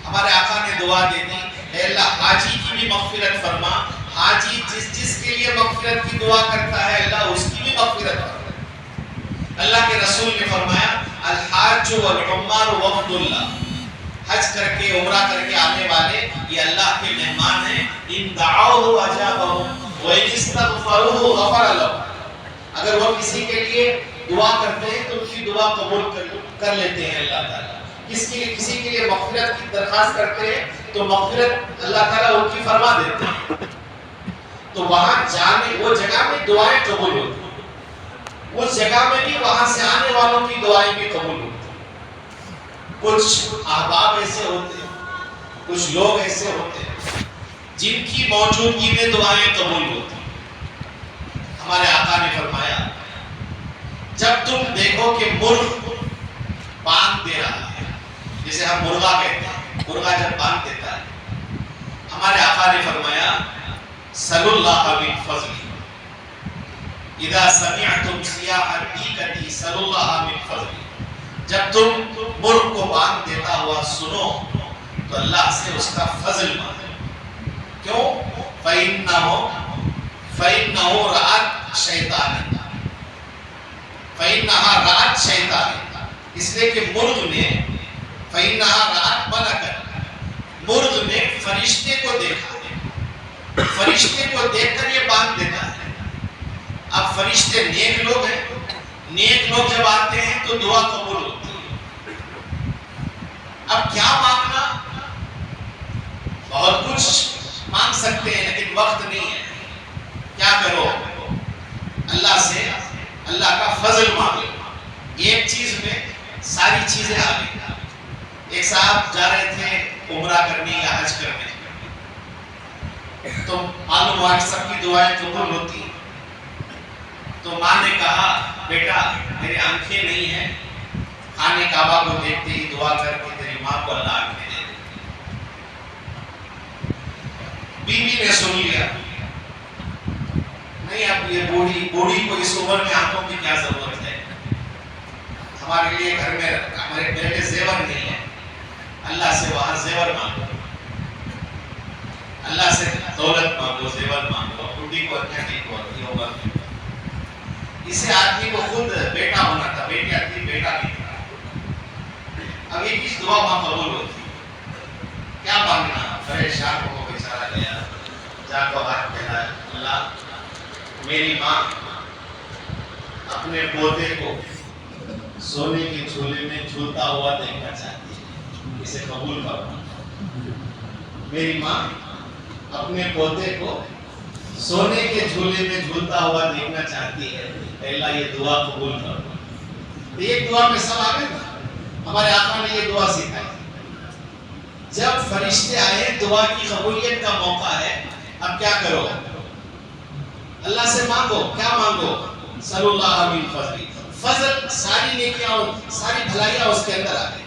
Speaker 1: ہمارے آقا نے دعا دے دی اے اللہ حاجی کی بھی مغفرت فرما، حاجی جس کے لیے مغفرت کی دعا کرتا ہے اللہ اس کی بھی مغفرت فرما۔ اللہ کے رسول نے فرمایا الحاج والعمار وفد اللہ، حج کر کے عمرہ کر کے آنے والے یہ اللہ کے مہمان ہیں، ان دعوہ اجابہم، وَإِنِ اسْتَغْفَرُوهُ غَفَرَ لَهُمْ، اگر وہ کسی کے لیے دعا کرتے ہیں تو ان کی دعا قبول کر لیتے ہیں اللہ تعالیٰ. کسی کے لیے مغفرت کی درخواست کرتے ہیں تو مغفرت اللہ تعالیٰ ان کی فرما دیتے ہیں. تو وہاں جانے وہ جگہ میں دعائیں قبول ہوتی ہیں، اس جگہ میں بھی وہاں سے آنے والوں کی دعائیں بھی قبول ہوتی ہیں. کچھ احباب ایسے ہوتے ہیں، کچھ لوگ ایسے ہوتے ہیں جن کی موجودگی میں دعائیں قبول ہوتی ہیں. ہمارے آقا نے فرمایا جب تم دیکھو کہ مرغ باندھ دے رہا ہے، جسے ہم مرغا کہتے ہیں، مرغا جب باندھ دیتا ہے، ہمارے آقا نے فرمایا صلی اللہ من فضلی اذا سمعتم صیاح الدیکۃ صلی اللہ من فضلی، جب تم مرغ کو باندھ دیتا ہوا سنو تو اللہ سے اس کا فضل مانگو. کیوں؟ فَإِنَّهُ رَأَتْ شَيْطَانٍ، فَإِنَّهَا رَأَتْ شَيْطَانٍ، اس لیے کہ مرغ نے فَإِنَّهَا رَأَتْ مَلَكًا، مرغ نے فرشتے کو دیکھا ہے، فرشتے کو دیکھ کر یہ باندھ دیتا ہے. اب فرشتے نیک لوگ ہیں، نیک لوگ جب آتے ہیں تو دعا قبول ہوتی ہے. اب کیا مانگنا؟ بہت کچھ مانگ سکتے ہیں لیکن وقت نہیں ہے. کیا کرو؟ اللہ سے اللہ کا فضل مانگو. ایک چیز میں ساری چیزیں آ گئی. ایک صاحب جا رہے تھے عمرہ کرنے یا حج کرنے، تو معلوم ہوا کہ سب کی دعائیں قبول ہوتی. تو ماں نے کہا بیٹا میری آنکھیں نہیں ہیں، خانے کعبہ کو دیکھتے ہی دعا کر کے تیری ماں کو اللہ آنکھیں دے دے. بیوی نے سن لیا، نہیں اب یہ بوڑھی کو اس عمر میں آنکھوں کی کیا ضرورت ہے، ہمارے لیے گھر میں میرے لیے زیور نہیں ہے، اللہ سے وہاں زیور مانگو، اللہ سے دولت مانگو، زیور مانگو. بوڑھی کو کیا ٹھیک ہوتی ہوگا. اسے آدمی کو خود بیٹا ہونا تھا، بیٹی آتی بیٹا نہیں تھا. اب یہ کس دعا وہاں قبول ہوتی؟ کیا مانگنا؟ پریشان ہو بیچارہ گیا، جا کو ہاتھ پھیلایا، اللہ میری ماں اپنے پوتے کو سونے کے جھولے میں جھولتا ہوا دیکھنا چاہتی ہے، اسے قبول کرنا. میری ماں اپنے پوتے کو سونے کے جھولے میں جھولتا ہوا دیکھنا چاہتی ہے، اللہ یہ دعا قبول کرو. ایک دعا میں سب آ گئے نا. ہمارے آقا نے یہ دعا سکھائی. جب فرشتے آئے دعا کی قبولیت کا موقع ہے، اب کیا کرو؟ اللہ سے مانگو. کیا مانگو؟ صلی اللہ من فضلی. فضل ساری نیکیاں ساری بھلائیاں اس کے اندر آ گئی.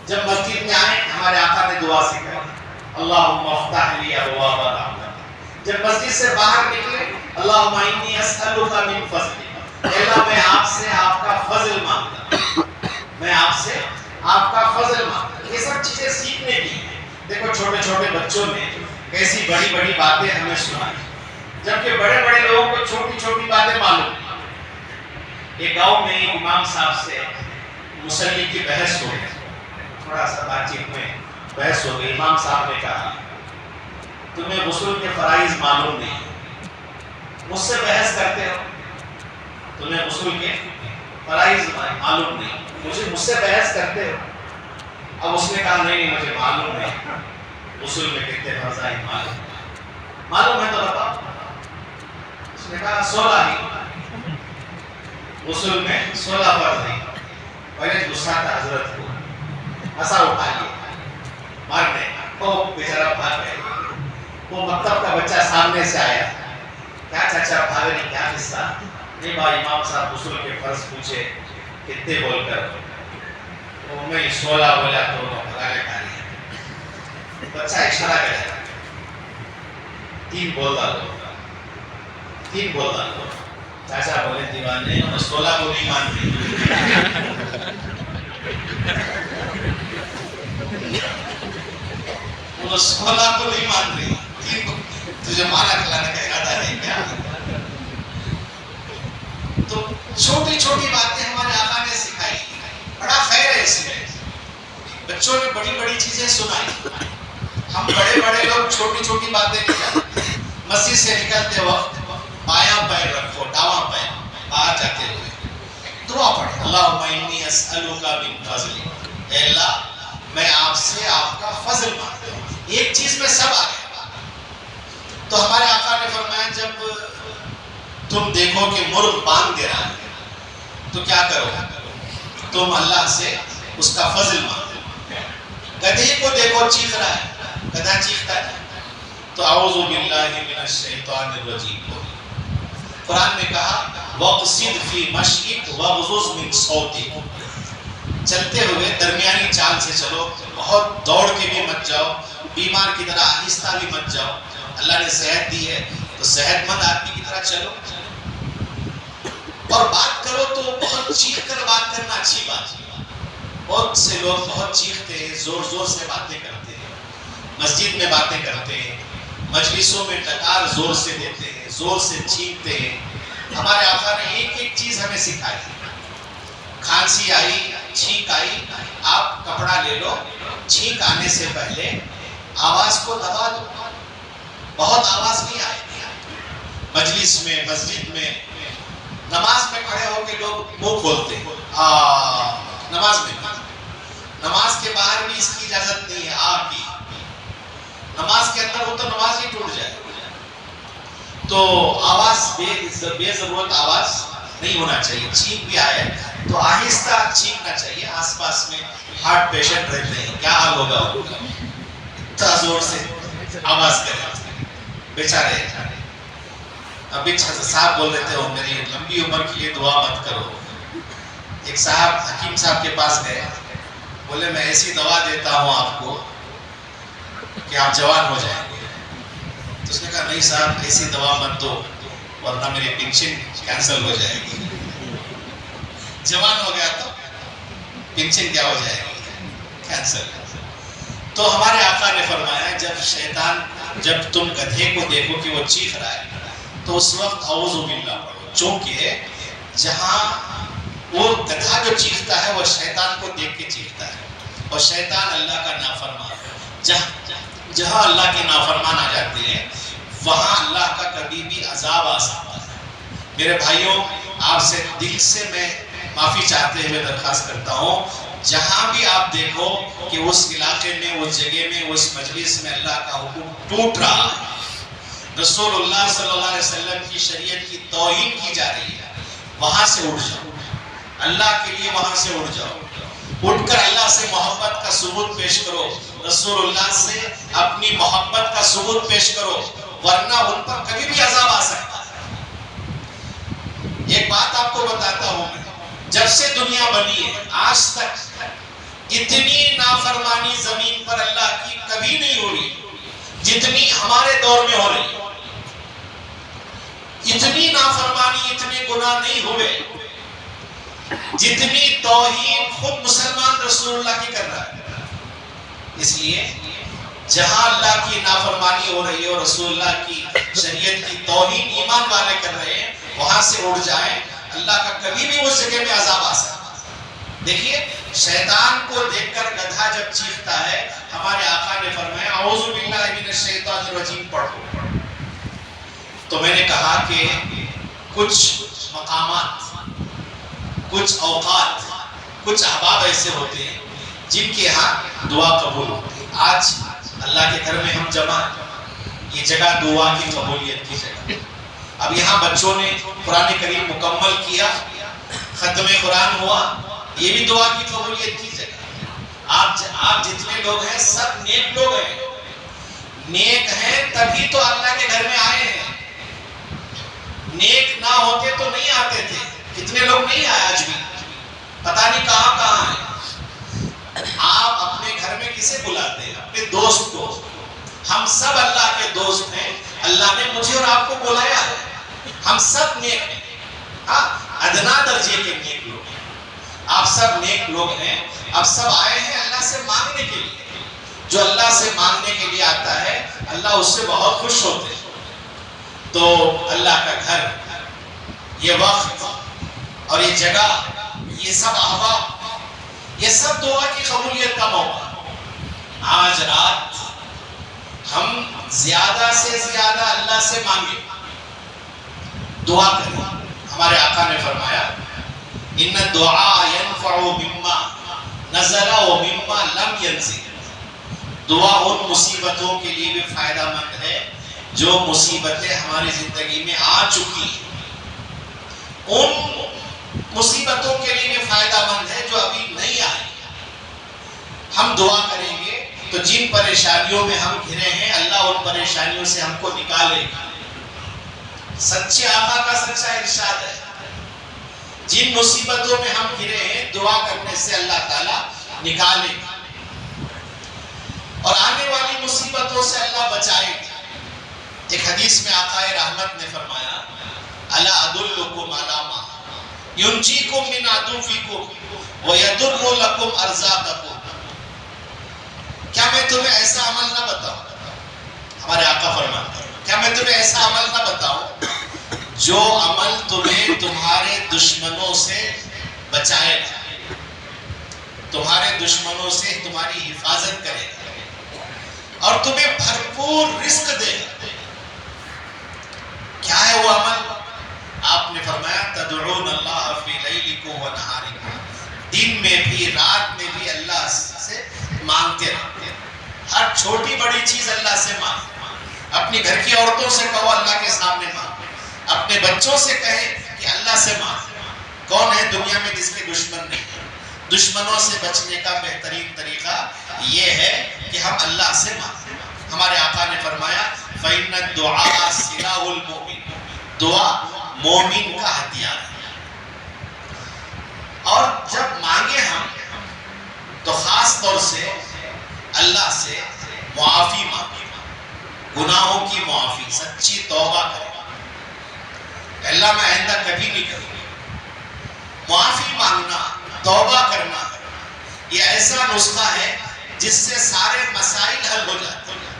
Speaker 1: جب مسجد میں آئے ہمارے آقا نے دعا سکھائی اللہم افتح لی ابواب رحمتک. جب مسجد سے باہر نکلے اللہم انی اسألک من فضلک، اللہ میں آپ سے آپ کا فضل مانگتا ہوں، میں آپ سے آپ کا فضل مانگتا ہوں. یہ سب چیزیں سیکھنے کی ہیں. دیکھو چھوٹے چھوٹے بچوں نے کیسی بڑی بڑی باتیں ہمیں سنائی، جبکہ بڑے بڑے لوگوں کو چھوٹی چھوٹی باتیں معلوم. ایک گاؤں میں امام صاحب سے مصلی کی بحث ہو گئی، تھوڑا سا بات چیت میں بحث ہو گئی. امام صاحب نے کہا تمہیں غسل کے فرائض معلوم نہیں، مجھ سے بحث کرتے ہو، تمہیں غسل کے فرائض معلوم نہیں، مجھ سے بحث کرتے ہو. اب اس نے کہا نہیں مجھے معلوم نہیں، غسل میں کتنے فرض ہیں معلوم ہے تو بتاؤ. اس نے کہا 16 ہی، غسل میں 16 فرض ہیں. بڑے غصہ تھا حضرت کو، ہنسا اٹھا لیا مارنے. وہ بیچارہ بھاگ گئے. وہ مکتب کا بچہ سامنے سے آیا، کیا چچا بھاگے نہیں، کیا قصہ؟ نہیں بھائی امام صاحب غسل کے فرض پوچھے کتنے بول کر، وہ میں 16 بولا تو بھگا کے کھا لیا. بچہ اشارہ کرے 3 بول ڈالو، 3 بول ڈالو. چاچا بولے دیوانے ہم 16 کو نہیں مانتے. وہ 16 کو نہیں مان رہی، تجھے مانا کھلانے کا ارادہ ہے کیا؟ تو چھوٹی چھوٹی باتیں ہمارے آقا نے سکھائی، بڑا خیر ہے اس میں. بچوں نے بڑی بڑی چیزیں سنائی، ہم بڑے بڑے لوگ چھوٹی چھوٹی باتیں نہیں جانتے. مسجد سے نکلتے وقت بایاں پیر رکھو، داواں پیر باہر جاتے ہوئے دعا پڑھیں، اللہم انی اسألک من فضلک، اے اللہ میں آپ سے آپ کا فضل مانگتا ہوں۔ ایک چیز میں سب آ گیا۔ تو ہمارے آقا نے فرمایا جب تم دیکھو کہ مرغ بانگ دے رہا ہے تو کیا کرو؟ تم اللہ سے اس کا فضل مانگو۔ گدھے کو دیکھو چیخ رہا ہے، گدھا چیختا ہے تو اعوذ باللہ من الشیطان الرجیم۔ قرآن نے کہا وَقْصِدْ فِي مَشْيِكَ وَغْضُضْ مِنْ صَوْتِكَ، چلتے ہوئے درمیانی چال سے چلو، بہت دوڑ کے بھی مت جاؤ، بیمار کی طرح آہستہ بھی مت جاؤ۔ اللہ نے صحت دی ہے تو صحت مند آدمی کی طرح چلو، اور بات کرو تو بہت چیخ کر بات کرنا اچھی بات ہے۔ بہت سے لوگ بہت چیختے ہیں، زور زور سے باتیں کرتے ہیں، مسجد میں باتیں کرتے ہیں، مجلسوں میں ٹکار زور سے دیتے ہیں، زور سے چیختے ہیں۔ ہمارے آقا نے ایک ایک چیز ہمیں سکھائی۔ کھانسی آئی، چھینک آئی، آپ کپڑا لے لو، چھینک آنے سے پہلے آواز کو دبا دو، بہت آواز نہیں آئے گی۔ مجلس میں، مسجد میں، نماز میں کھڑے ہو کے لوگ منہ کھولتے ہیں، نماز میں، نماز کے باہر بھی اس کی اجازت نہیں ہے آپ کی۔ نماز کے اندر ہو تو نماز ہی ٹوٹ جائے۔ تو آواز بے ضرورت آواز نہیں ہونا چاہیے۔ چھینک بھی آئے تو آہستہ چھینکنا چاہیے۔ آس پاس میں ہارٹ پیشنٹ رہتے ہیں، کیا حال ہوگا ان کا؟ اتنا زور سے آواز کریں بیچارے۔ ابھی صاحب بول رہے تھے وہ میری لمبی عمر کے لیے دعا مت کرو۔ ایک صاحب حکیم صاحب کے پاس گئے، بولے میں ایسی دوا دیتا ہوں آپ کو کہ آپ جوان ہو جائیں گے۔ تو اس نے کہا نہیں صاحب ایسی دوا مت دو ورنہ میری پینشن کینسل ہو جائے گی۔ جوان ہو گیا تو پینشن کیا ہو جائے گی؟ کینسل۔ تو ہمارے آقا نے فرمایا جب تم گدھے کو دیکھو کہ وہ چیخ رہا ہے تو اس وقت اعوذ باللہ پڑھو، چونکہ جہاں وہ گدھا جو چیختا ہے وہ شیطان کو دیکھ کے چیختا ہے، اور شیطان اللہ کا نافرمان ہے۔ جہاں اللہ کے نافرمان آ جاتے ہیں وہاں اللہ کا کبھی بھی عذاب آ سکتا ہے۔ میرے بھائیوں، آپ سے دل سے میں معافی چاہتے ہوئے درخواست کرتا ہوں، جہاں بھی آپ دیکھو کہ اس علاقے میں، اس جگہ میں، اس مجلس میں اللہ کا حکم ٹوٹ رہا ہے، رسول اللہ صلی اللہ علیہ وسلم کی شریعت کی توہین کی جا رہی ہے، وہاں سے اٹھ جاؤ، اللہ کے لیے وہاں سے اٹھ جاؤ، اٹھ کر اللہ سے محبت کا ثبوت پیش کرو، رسول اللہ سے اپنی محبت کا ثبوت پیش کرو، ورنہ ان پر کبھی بھی عذاب آ سکتا ہے۔ ایک بات آپ کو بتاتا ہوں میں، جب سے دنیا بنی ہے آج تک اتنی نافرمانی زمین پر اللہ کی کبھی نہیں ہو رہی جتنی ہمارے دور میں ہو رہی ہے۔ اتنی نافرمانی، اتنے گناہ نہیں ہوئے جتنی توہین خود مسلمان رسول اللہ کی کر رہا ہے۔ اس لیے جہاں اللہ کی نافرمانی ہو رہی ہے اور رسول اللہ کی شریعت کی توہین ایمان والے کر رہے ہیں، وہاں سے اٹھ جائیں، اللہ کا کبھی بھی اس جگہ میں عذاب آ سکتا ہے۔ دیکھیے شیطان کو دیکھ کر گدھا جب چیختا ہے، ہمارے آقا نے فرمایا اعوذ باللہ من الشیطان الرجیم پڑھو۔ تو میں نے کہا کہ کچھ مقامات، کچھ اوقات، کچھ احباب ایسے ہوتے ہیں جن کے ہاں دعا قبول ہوتی ہے۔ آج اللہ کے گھر میں ہم جمع، یہ جگہ دعا کی قبولیت کی جگہ۔ اب یہاں بچوں نے قرآن کریم مکمل کیا، ختم قرآن ہوا، یہ بھی دعا کی قبولیت کی جگہ۔ آپ جتنے لوگ ہیں سب نیک لوگ ہیں، نیک ہیں تبھی تو اللہ کے گھر میں آئے ہیں۔ نیک نہ ہوتے تو نہیں آتے تھے۔ کتنے لوگ نہیں آئے آج بھی، پتہ نہیں کہاں کہاں ہیں۔ آپ اپنے گھر میں کسے بلاتے ہیں؟ اپنے دوست کو۔ ہم سب اللہ کے دوست ہیں، اللہ نے مجھے اور آپ کو بلایا ہے، ہم سب نیک ہیں، ادنا درجے کے نیک لوگ ہیں۔ آپ سب نیک لوگ ہیں، اب سب آئے ہیں اللہ سے مانگنے کے لیے۔ جو اللہ سے مانگنے کے لیے آتا ہے اللہ اس سے بہت خوش ہوتے ہیں۔ تو اللہ کا گھر، یہ وقت اور یہ جگہ، یہ سب احباب، یہ سب دعا کی قبولیت کا موقع۔ آج رات ہم زیادہ سے زیادہ اللہ سے مانگیں، دعا کریں. ہمارے آقا نے فرمایا ان الدعاء ينفع مما نزل ومما لم ينزل. دعا ان مصیبتوں کے لیے بھی فائدہ مند ہے جو مصیبتیں ہماری زندگی میں آ چکی ہیں، ان مصیبتوں کے لیے بھی فائدہ مند ہے جو ابھی نہیں آئی. ہم دعا کریں گے تو جن پریشانیوں میں ہم گھرے ہیں اللہ ان پریشانیوں سے ہم کو نکالے گا. سچے آقا کا سچا ارشاد ہے، جن مصیبتوں میں ہم گھرے ہیں دعا کرنے سے اللہ تعالیٰ نکالے گا اور آنے والی مصیبتوں سے اللہ بچائے گا. ایک حدیث میں آقا رحمت نے فرمایا الا ادلکم علی ما ینجیکم من عدوکم ویضر لکم ارزاقکم. کیا میں تمہیں ایسا عمل نہ بتاؤں، ہمارے آقا فرماتے ہیں کیا میں تمہیں ایسا عمل نہ بتاؤں جو عمل تمہیں تمہارے دشمنوں سے بچائے گا، تمہارے دشمنوں سے تمہاری حفاظت کرے گا اور تمہیں بھرپور رزق دے گا. کیا ہے وہ عمل؟ آپ نے فرمایا تدعون اللہ فی لیلکم و نہارکم. دن میں بھی رات میں بھی اللہ سے مانگتے رہتے. ہر چھوٹی بڑی چیز اللہ سے مانگو. اپنی گھر کی عورتوں سے کہو اللہ کے سامنے مانگو، اپنے بچوں سے کہیں کہ اللہ سے مانگو. کون ہے دنیا میں جس کے دشمن نہیں؟ دشمنوں سے بچنے کا بہترین طریقہ یہ ہے کہ ہم اللہ سے مانگیں. ہمارے آقا نے فرمایا فإن الدعاء سلاح المؤمن. دعا مومن کا ہتھیار ہے. اور جب مانگے ہم تو خاص طور سے اللہ سے معافی مانگے، گناہوں کی معافی، سچی توبہ کرے. اللہ میں آئندہ کبھی نہیں کروں. معافی مانگنا، توبہ کرنا یہ ایسا نسخہ ہے جس سے سارے مسائل حل ہو جاتے ہیں.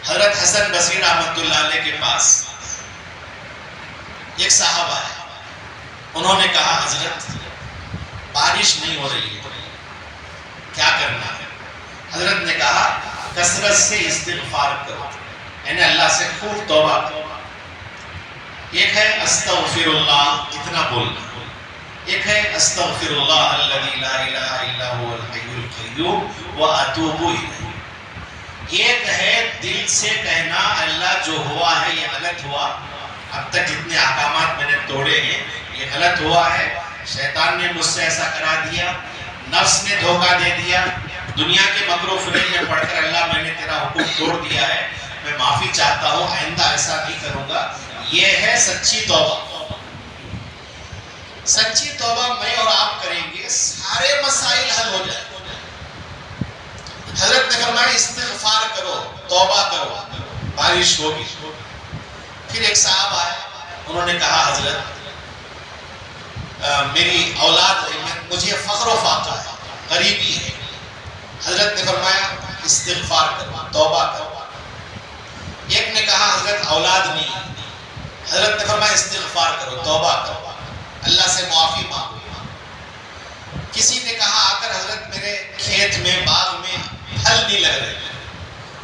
Speaker 1: حضرت حسن بصری رحمۃ اللہ علیہ کے پاس ایک صاحب آئے. انہوں نے کہا حضرت بارش نہیں ہو رہی ہے، کیا کرنا ہے؟ حضرت نے کہا کثرت سے استغفار کرو، یعنی اللہ سے خوب توبہ کرو. ایک ہے استغفر اللہ، اتنا بولنا. ایک ہے استغفر اللہ الذی لا الہ الا هو الحی القیوم واتوب الیہ. ایک ہے دل سے کہنا اللہ جو ہوا ہے یہ غلط ہوا، اب تک جتنے احکامات میں نے توڑے ہیں یہ غلط ہوا ہے، شیطان نے مجھ سے ایسا کرا دیا، نفس نے دھوکہ دے دیا، دنیا کے مکر و فریب میں پڑھ کر اللہ میں نے تیرا حکم توڑ دیا ہے، میں معافی چاہتا ہوں، آئندہ ایسا نہیں کروں گا. یہ ہے سچی توبہ. سچی توبہ میں اور آپ کریں گے سارے مسائل حل ہو جائیں. حضرت نے فرمایا استغفار کرو، توبہ کرو، بارش ہوگی. پھر ایک صاحب آئے، انہوں نے کہا حضرت میری اولاد مجھے فخر و فاقہ ہے، غریبی ہے. حضرت نے فرمایا استغفار کرو، توبہ کرو. ایک نے کہا حضرت اولاد نہیں. حضرت نے فرمایا استغفار کرو، توبہ کرو، اللہ سے معافی مانگو. کسی نے کہا آ کر حضرت میرے کھیت میں باغ میں پھل نہیں لگ رہے.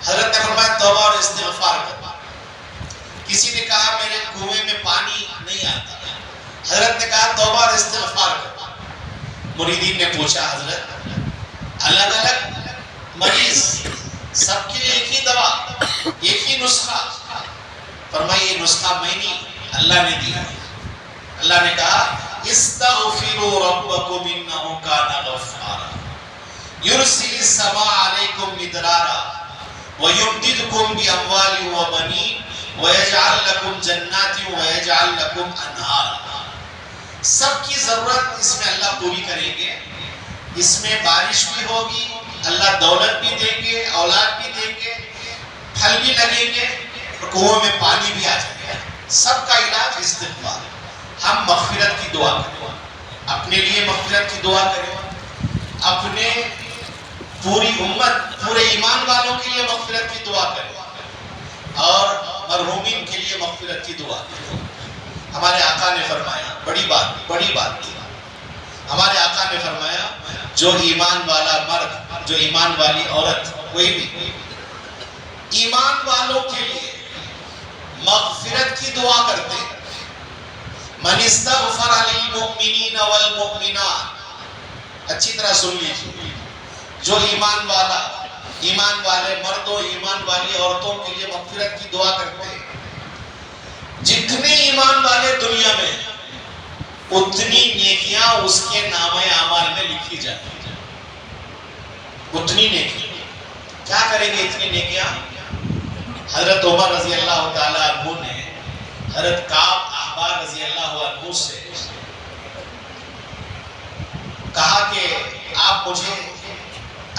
Speaker 1: حضرت نے فرمایا توبہ اور استغفار کرو. کسی نے کہا میرے کنویں میں پانی نہیں آتا. حضرت نے کہا توبہ اور استغفار کرو. مریدین نے پوچھا حضرت الگ الگ مریض سب کے لیے ایک ہی دوا، ایک ہی نسخہ؟ فرمایا یہ نسخہ میں نہیں، اللہ نے دیا. اللہ نے کہا استغفروا ربکم انہ کان غفارا یرسل السماء علیکم مدرارا ویمددکم باموال وبنین ویجعل لکم جنات ویجعل لکم انہارا. سب کی ضرورت اس میں اللہ پوری کریں گے. اس میں بارش بھی ہوگی، اللہ دولت بھی دیں گے، اولاد بھی دیں گے، پھل بھی لگیں گے اور کنویں میں پانی بھی آ جائے گا. سب کا علاج استغفار. ہم مغفرت کی دعا کریں، اپنے لیے مغفرت کی دعا کریں، اپنے پوری امت پورے ایمان والوں کے لیے مغفرت کی دعا کریں اور مرحومین کے لیے مغفرت کی دعا کریں. ہمارے آقا نے فرمایا بڑی بات کی. ہمارے آقا نے فرمایا جو ایمان والا مرد، جو ایمان والی عورت، کوئی بھی ایمان والوں کے لیے مغفرت کی دعا کرتے ہیں. من استغفر للمؤمنین والمؤمنات، اچھی طرح سن لیجیے، جو ایمان والے مردوں ایمان والی عورتوں کے لیے مغفرت کی دعا کرتے ہیں، جتنے ایمان والے دنیا میں اتنی نیکیاں اس کے نامہ اعمال میں لکھی جاتی ہیں. اتنی نیکیاں کیا کریں گے؟ اتنی نیکیاں حضرت عمر رضی اللہ تعالیٰ عنہ نے حضرت کعب احبار رضی اللہ عنہ سے کہا کہ آپ مجھے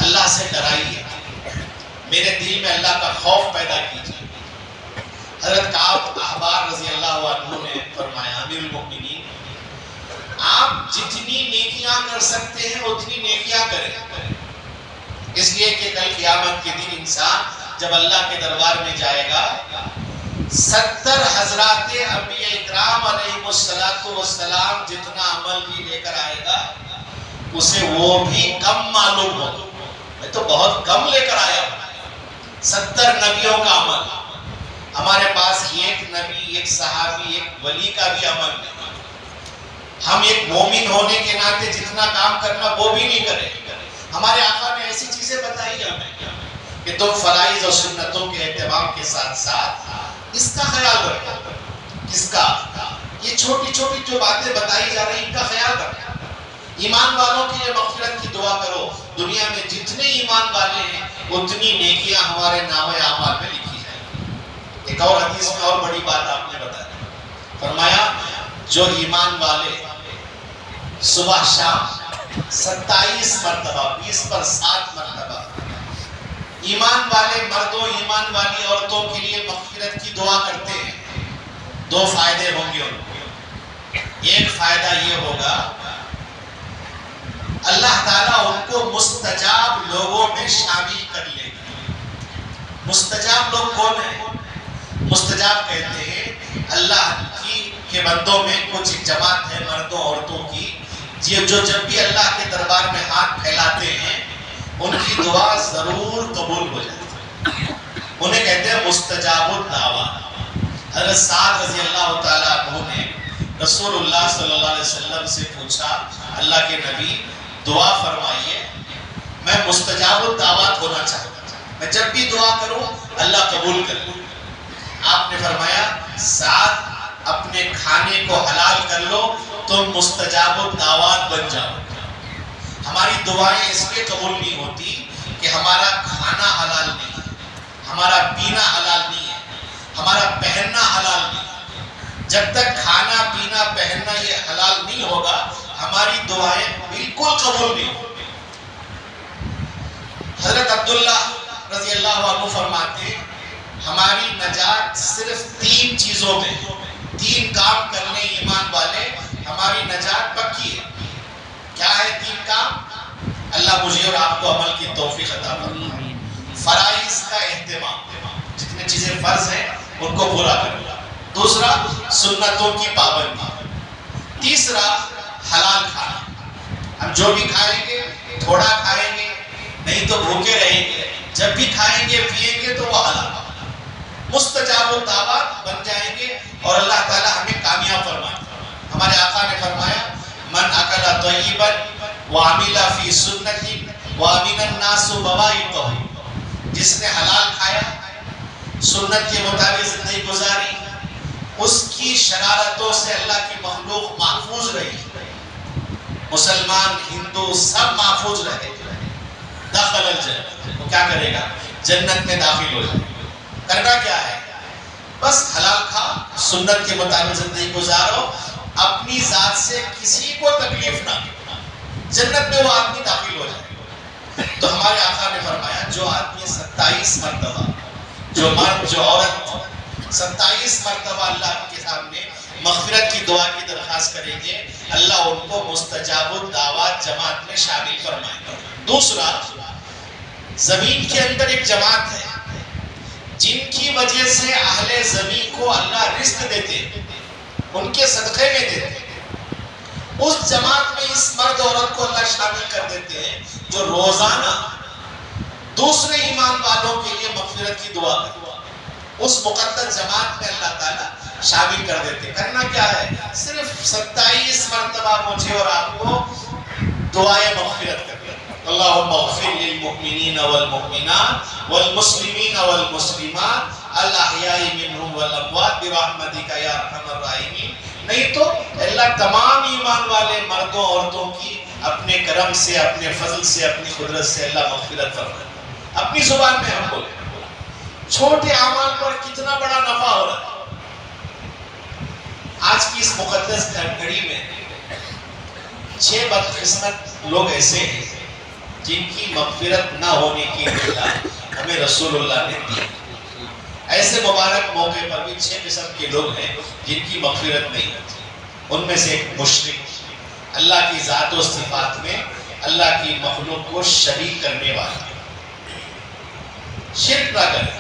Speaker 1: اللہ سے ڈرائیے، میرے دل میں اللہ کا خوف پیدا کیجیے. حضرت کعب احبار رضی اللہ عنہ نے فرمایا امیر المؤمنین آپ جتنی نیکیاں کر سکتے ہیں اتنی نیکیاں کریں، اس لیے کہ کل قیامت کے دن انسان جب اللہ کے دربار میں جائے گا 70 حضرات انبیاء اکرام علیہ السلام جتنا عمل بھی لے کر آئے گا اسے وہ بھی کم معلوم ہوگا. میں تو بہت کم لے کر آیا ہوں. 70 نبیوں کا عمل، ہمارے پاس ایک نبی، ایک صحابی، ایک ولی کا بھی عمل نہیں. ہم ایک مومن ہونے کے ناطے جتنا کام کرنا وہ بھی نہیں کریں. ہمارے آقا نے ایسی چیزیں بتائی ہمیں کہ تم فرائض اور سنتوں کے اہتمام کے ساتھ ساتھ اس کا خیال رکھو. کس کا؟ یہ چھوٹی چھوٹی جو باتیں بتائی جا رہی ہیں ان کا خیال رکھو. ایمان والوں کے لیے مغفرت کی دعا کرو. دنیا میں جتنے ایمان والے ہیں اتنی نیکیاں ہمارے نامہ اعمال میں لکھی جائیں. ایک اور حدیث میں اور بڑی بات آپ نے بتائی، فرمایا جو ایمان والے صبح شام 27 مرتبہ 20 پر 7 مرتبہ ایمان والے مردوں ایمان والی عورتوں کے لیے مغفرت کی دعا کرتے ہیں، 2 فائدے ہوں گے ان کو. ایک فائدہ یہ ہوگا اللہ تعالیٰ ان کو مستجاب لوگوں میں شامل کر لے گا. مستجاب لوگ کون ہیں؟ مستجاب کہتے ہیں اللہ کے بندوں میں کچھ جماعت ہے مردوں عورتوں کی جو جب بھی اللہ کے دربار میں ہاتھ پھیلاتے ہیں ان کی دعا ضرور قبول ہو جاتی ہے. انہیں کہتے ہیں مستجاب الدعوات. حضرت سعد رضی اللہ تعالیٰ عنہ نے رسول اللہ صلی اللہ علیہ وسلم سے پوچھا اللہ کے نبی دعا فرمائیے، میں مستجاب الدعوات ہونا چاہتا ہوں، میں جب بھی دعا کروں اللہ قبول کر لے. آپ نے فرمایا سعد اپنے کھانے کو حلال کر لو تم مستجاب الدعوات بن جاؤ. ہماری دعائیں اس لیے قبول نہیں ہوتی کہ ہمارا کھانا حلال نہیں ہے، ہمارا پینا حلال نہیں ہے، ہمارا پہننا حلال نہیں ہے. جب تک کھانا پینا پہننا یہ حلال نہیں ہوگا ہماری دعائیں بالکل قبول نہیں ہوگی. حضرت عبداللہ رضی اللہ عنہ فرماتے ہیں ہماری نجات صرف 3 چیزوں میں، 3 کام کرنے ایمان والے ہماری نجات پکی ہے. کیا ہے 3 کام؟ اللہ مجھے اور آپ کو عمل کی توفیق عطا فرمائے. فرائض کا اہتمام، جتنے چیزیں فرض ہیں ان کو پورا کرنا. دوسرا سنتوں کی پابندی. تیسرا حلال کھانا. ہم جو بھی کھائیں گے تھوڑا کھائیں گے نہیں تو بھوکے رہیں گے، جب بھی کھائیں گے پیئیں گے تو وہ حلال. مستجاب الدعوات بن جائیں گے اور اللہ تعالیٰ ہمیں کامیاب فرمائے. ہمارے آقا نے فرمایا من اکل طیبا وعمل فی سنتی وامن الناس بوائقہ، جس نے حلال کھایا سنت کے مطابق زندگی گزاری اس کی شرارتوں سے اللہ کی مخلوق محفوظ رہی، مسلمان ہندو سب محفوظ رہے. دخل الجنہ، وہ کیا کرے گا؟ جنت میں داخل ہو جائے. کرنا کیا ہے؟ بس حلال کھا، سنت کے مطابق زندگی گزارو، اپنی ذات سے کسی کو تکلیف نہ دو، جنت میں وہ آدمی داخل ہو جائے. تو ہمارے آقا نے فرمایا جو آدمی 27 مرتبہ، جو مرد جو عورت 27 مرتبہ اللہ کے سامنے مغفرت کی دعا کی درخواست کریں گے اللہ ان کو مستجاب الدعوات جماعت میں شامل فرمائے گا. دوسرا زمین کے اندر ایک جماعت ہے جن کی وجہ سے اہل زمین کو اللہ رزق دیتے، ان کے صدقے میں دیتے. اس جماعت میں اس مرد عورت کو اللہ شامل کر دیتے ہیں جو روزانہ دوسرے ایمان والوں کے لیے مغفرت کی دعا کرو، اس مقدس جماعت میں اللہ تعالیٰ شامل کر دیتے۔ کرنا کیا ہے؟ صرف 27 مرتبہ مجھے اور آپ کو دعائے مغفرت کرنا۔ اللہم اغفر للمؤمنین والمؤمنات والمسلمین والمسلمات الاحیاء منہم والاموات برحمتک یا ارحم الراحمین۔ نہیں تو اللہ تمام ایمان والے مردوں عورتوں کی اپنے کرم سے، اپنے فضل سے، اپنی قدرت سے اللہ مغفرت فرمائے۔ اپنی زبان میں ہم بولیں، چھوٹے اعمال پر کتنا بڑا نفع ہو رہا ہے۔ آج کی اس مقدس گھڑی میں 6 بدقسمت لوگ ایسے ہیں جن کی مغفرت نہ ہونے کی اطلاع ہمیں رسول اللہ نے دی۔ ایسے مبارک موقع پر بھی 6 قسم کے لوگ ہیں جن کی مغفرت نہیں ہوتی۔ ان میں سے ایک مشرک، اللہ کی ذات و صفات میں اللہ کی مخلوق کو شریک کرنے والا، شرک نہ کرے۔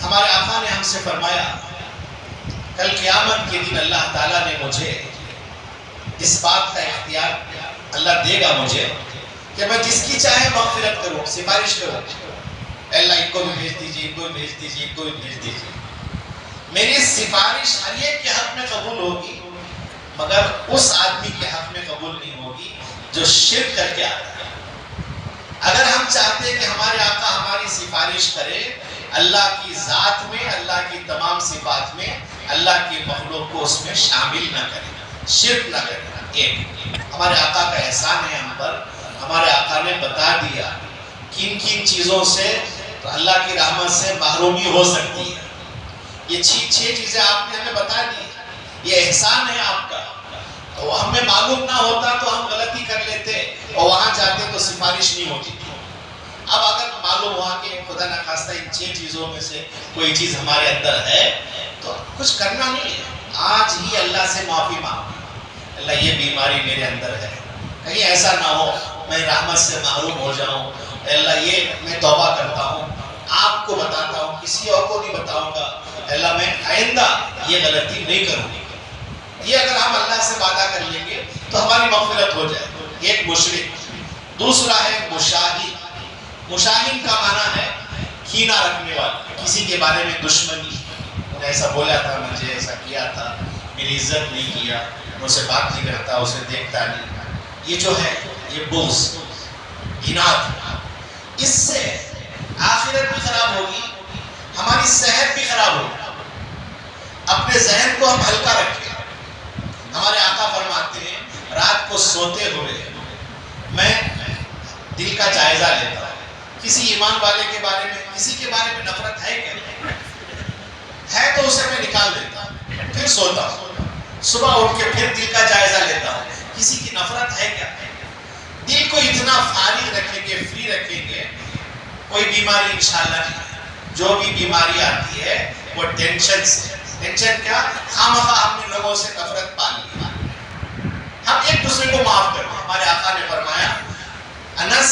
Speaker 1: ہمارے آقا نے ہم سے فرمایا کل قیامت کے دن اللہ تعالیٰ نے مجھے اس بات کا اختیار اللہ دے گا مجھے کہ میں جس کی چاہے مغفرت کروں، سفارش کروں، اللہ ان کو بھی بھیج دیجیے، ان کو بھی بھیج دیجیے، ان کو بھی بھیج دیجیے۔ میری سفارش ہر ایک کے حق میں قبول ہوگی، مگر اس آدمی کے حق میں قبول نہیں ہوگی جو شرک کر کے آتا ہے۔ اگر ہم چاہتے ہیں کہ ہمارے آقا ہماری سفارش کرے اللہ کی ذات میں، اللہ کی تمام صفات میں، اللہ کی مخلوق کو اس میں شامل نہ کرے، شرک نہ کرے۔ ایک ہمارے آقا کا احسان ہے ہم پر، ہمارے آقا نے بتا دیا کن کن چیزوں سے اللہ کی رحمت سے محرومی ہو سکتی ہے۔ یہ 6 چیزیں آپ نے ہمیں بتا دی، یہ احسان ہے آپ کا۔ ہمیں معلوم نہ ہوتا تو ہم غلطی کر لیتے اور وہاں جاتے تو سفارش نہیں ہوتی تھی۔ اب اگر معلوم ہوا کہ خدا نخواستہ ان 6 چیزوں میں سے کوئی چیز ہمارے اندر ہے تو کچھ کرنا نہیں ہے، آج ہی اللہ سے معافی مانگو، اللہ یہ بیماری میرے اندر ہے، کہیں ایسا نہ ہو میں رحمت سے محروم ہو جاؤں، اللہ یہ میں توبہ کرتا ہوں، آپ کو بتاتا ہوں، کسی اور کو نہیں بتاؤں گا، اللہ میں آئندہ یہ غلطی نہیں کروں گی۔ یہ اگر ہم اللہ سے وعدہ کر لیں گے تو ہماری مغفرت ہو جائے۔ ایک مشرک۔ دوسرا ہے مشاہد۔ مشاہد کا معنی ہے کینہ رکھنے والا، کسی کے بارے میں دشمنی، انہیں ایسا بولا تھا، مجھے ایسا کیا تھا، میری عزت نہیں کیا، میں اسے بات نہیں کرتا، اسے دیکھتا نہیں۔ یہ جو ہے یہ بغض، اناد، اس سے آخرت بھی خراب ہوگی، ہماری صحت بھی خراب ہوگی۔ اپنے ذہن کو ہم ہلکا رکھیں۔ ہمارے آقا فرماتے ہیں رات کو سوتے ہوئے میں دل کا جائزہ لیتا ہوں، کسی ایمان والے کے بارے میں، کسی کے بارے میں نفرت ہے کیا؟ ہے تو اسے میں نکال دیتا ہوں، پھر سوتا ہوں، صبح اٹھ کے پھر دل کا جائزہ لیتا ہوں، کسی کی نفرت ہے کیا؟ دل کو اتنا فارغ رکھیں گے، فری رکھیں گے، کوئی بیماری انشاءاللہ نہیں ہے۔ جو بھی بیماری آتی ہے وہ ٹینشن سے۔ ٹینشن کیا؟ خامخواہ ہم نے لوگوں سے نفرت پالی۔ ہم ایک دوسرے کو معاف کریں۔ ہمارے آقا نے فرمایا انس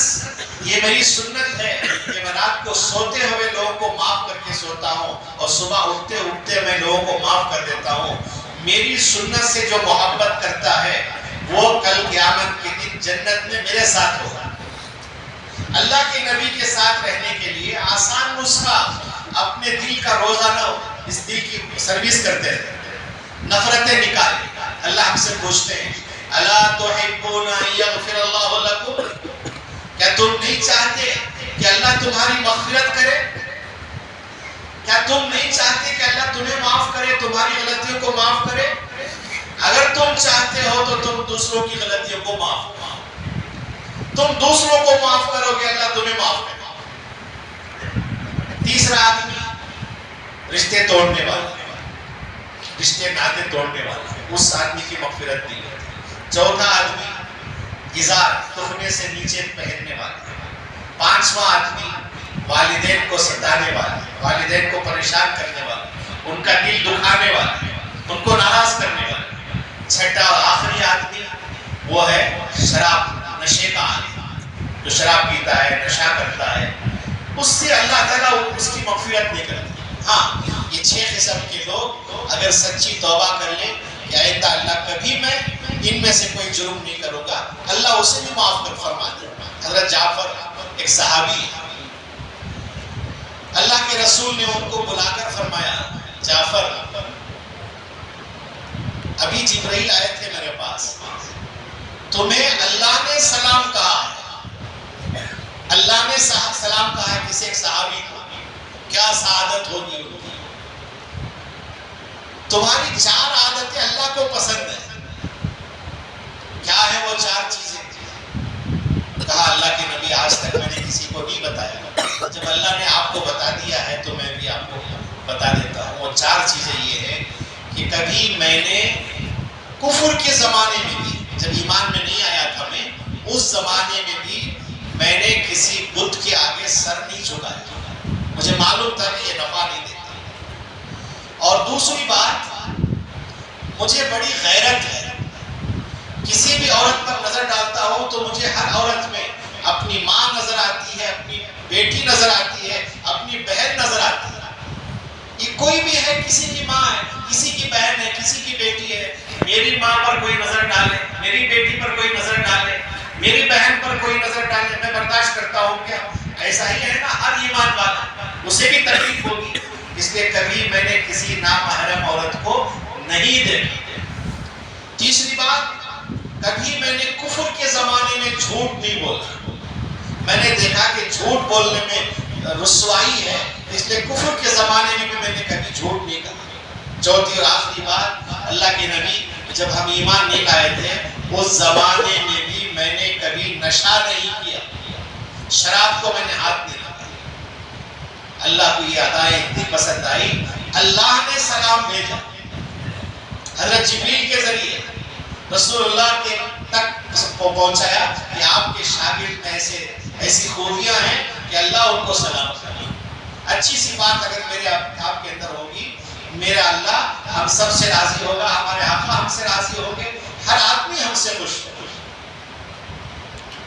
Speaker 1: یہ میری سنت ہے کہ میں رات کو سوتے ہوئے لوگوں کو معاف کر کے سوتا ہوں اور صبح اٹھتے اٹھتے میں لوگوں کو معاف کر دیتا ہوں۔ میری سنت سے جو محبت کرتا ہے وہ کل قیامت کے دن جنت میں میرے ساتھ ہوگا۔ اللہ کے نبی کے ساتھ رہنے کے لیے آسان نسخہ، اپنے دل کا روزانہ اس دل کی سروس کرتے رہتے، نفرتیں نکالیں۔ اللہ ہم سے پوچھتے ہیں الا تحبون ان یغفر اللہ لکم، کیا تم نہیں چاہتے کہ اللہ تمہاری مغفرت کرے؟ کیا تم نہیں چاہتے کہ اللہ تمہیں معاف کرے، تمہاری غلطیوں کو معاف کرے؟ اگر تم چاہتے ہو تو تم دوسروں کی غلطیوں کو معاف کرو، تم دوسروں کو معاف کرو گے اللہ تمہیں معاف کرے۔ تیسرا آدمی رشتے توڑنے والا، رشتے ناطے توڑنے والا، اس آدمی کی مغفرت نہیں ہوتی۔ چوتھا آدمی ازار، تخنے سے نیچے پہننے والا۔ پانچواں آدمی والدین کو ستانے والا، والدین کو پریشان کرنے والا، ان کا دل دکھانے والا، ان کو ناراض کرنے والا۔ چھٹا اور آخری آدمی وہ ہے شراب، نشے کا عادی، جو شراب پیتا ہے، نشہ کرتا ہے، اس سے اللہ تعالیٰ اس کی مغفرت نہیں کرتا۔ ہاں یہ 6 قسم کے لوگ اگر سچی توبہ کر لیں کہ آئندہ اللہ کبھی میں ان میں سے کوئی جرم نہیں کروں گا، اللہ اسے بھی معاف کر فرما دے۔ حضرت جعفر ایک صحابی، اللہ کے رسول نے ان کو بلا کر فرمایا جعفر ابھی جبرائیل آئے تھے میرے پاس، تمہیں اللہ نے سلام کہا ہے، اللہ نے سلام کہا ہے کسی ایک صحابی کو، کیا سعادت ہوگی ان کی، تمہاری 4 عادتیں اللہ کو پسند ہیں، کیا ہے وہ 4 چیزیں؟ کہا اللہ کے نبی آج تک میں نے کسی کو نہیں بتایا، جب اللہ نے آپ کو بتا دیا ہے تو میں بھی آپ کو بتا دیتا ہوں۔ وہ 4 چیزیں یہ ہیں کہ کبھی میں نے کفر کے زمانے میں بھی، جب ایمان میں نہیں آیا تھا میں، اس زمانے میں بھی میں نے کسی بت کے آگے سر نہیں جھکایا، مجھے معلوم تھا کہ یہ نفع نہیں دیتا۔ اور دوسری بات، مجھے بڑی غیرت ہے، کسی بھی عورت پر نظر ڈالتا ہوں تو مجھے ہر عورت میں اپنی ماں نظر آتی ہے، اپنی بیٹی نظر آتی ہے، اپنی بہن نظر آتی ہے۔ یہ کوئی بھی ہے، کسی کی ماں ہے، کسی کی بہن ہے، کسی کی بیٹی ہے، میری ماں پر کوئی نظر ڈالے، میری بیٹی پر کوئی نظر ڈالے، میری بہن پر کوئی نظر ڈالے، میں برداشت کرتا ہوں کیا؟ ایسا ہی ہے نا ہر ایمان والا، اسے بھی تکلیف ہوگی، اس لیے کبھی میں نے کسی نامحرم عورت کو نہیں دیکھا۔ تیسری بات، کبھی میں نے کفر کے زمانے میں جھوٹ نہیں بولا، میں نے دیکھا کہ جھوٹ بولنے میں رسوائی ہے، اس لیے کفر کے زمانے میں بھی میں نے کبھی جھوٹ نہیں کہا۔ چوتھی اور آخری بات، اللہ کے نبی جب ہم ایمان نہیں لائے تھے اس زمانے میں بھی میں نے کبھی نشہ نہیں کیا، شراب کو میں نے ہاتھ نہیں لگایا۔ اللہ کو یہ ادائیں اتنی پسند آئی، اللہ نے سلام بھیجا حضرت جبریل کے ذریعے رسول اللہ کے تک پہنچایا کہ آپ کے شاگرد میں ایسی خوبیاں ہیں کہ اللہ ان کو سلام کرے۔ اچھی صفات اگر میرے آپ کے اندر ہوگی، میرا اللہ ہم سب سے راضی ہوگا، ہمارے آقا ہم سے راضی ہوگے، ہر آدمی ہم سے خوش ہوگا۔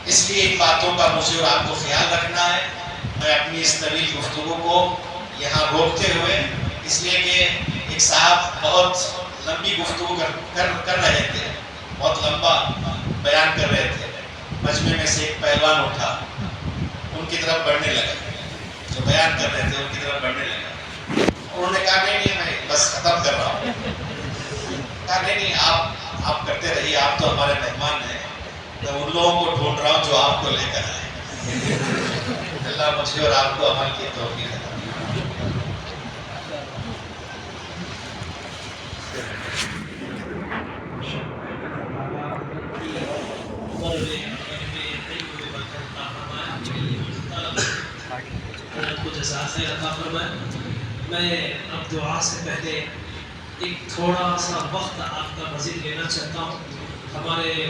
Speaker 1: اس لیے ان باتوں کا مجھے اور آپ کو خیال رکھنا ہے۔ میں اپنی اس طویل گفتگو کو یہاں روکتے ہوئے، اس لیے کہ ایک صاحب بہت لمبی گفتگو کر رہے تھے، بہت لمبا بیان کر رہے تھے، مجمع میں سے ایک پہلوان اٹھا، ان کی طرف بڑھنے لگا، جو بیان کر رہے تھے ان کی طرف بڑھنے لگا، انہوں نے کہا نہیں میں بس ختم کر رہا ہوں، کہا نہیں آپ کرتے رہیے، آپ تو ہمارے مہمان ہیں، میں ان لوگوں کو ڈھونڈ رہا ہوں جو آپ کو لے کر آئے۔ اللہ مجھے اور آپ کو عمل کی توفیق عطا فرمائے۔
Speaker 2: میں اب دعا سے پہلے ایک تھوڑا سا وقت آپ کا مزید لینا چاہتا ہوں۔ ہمارے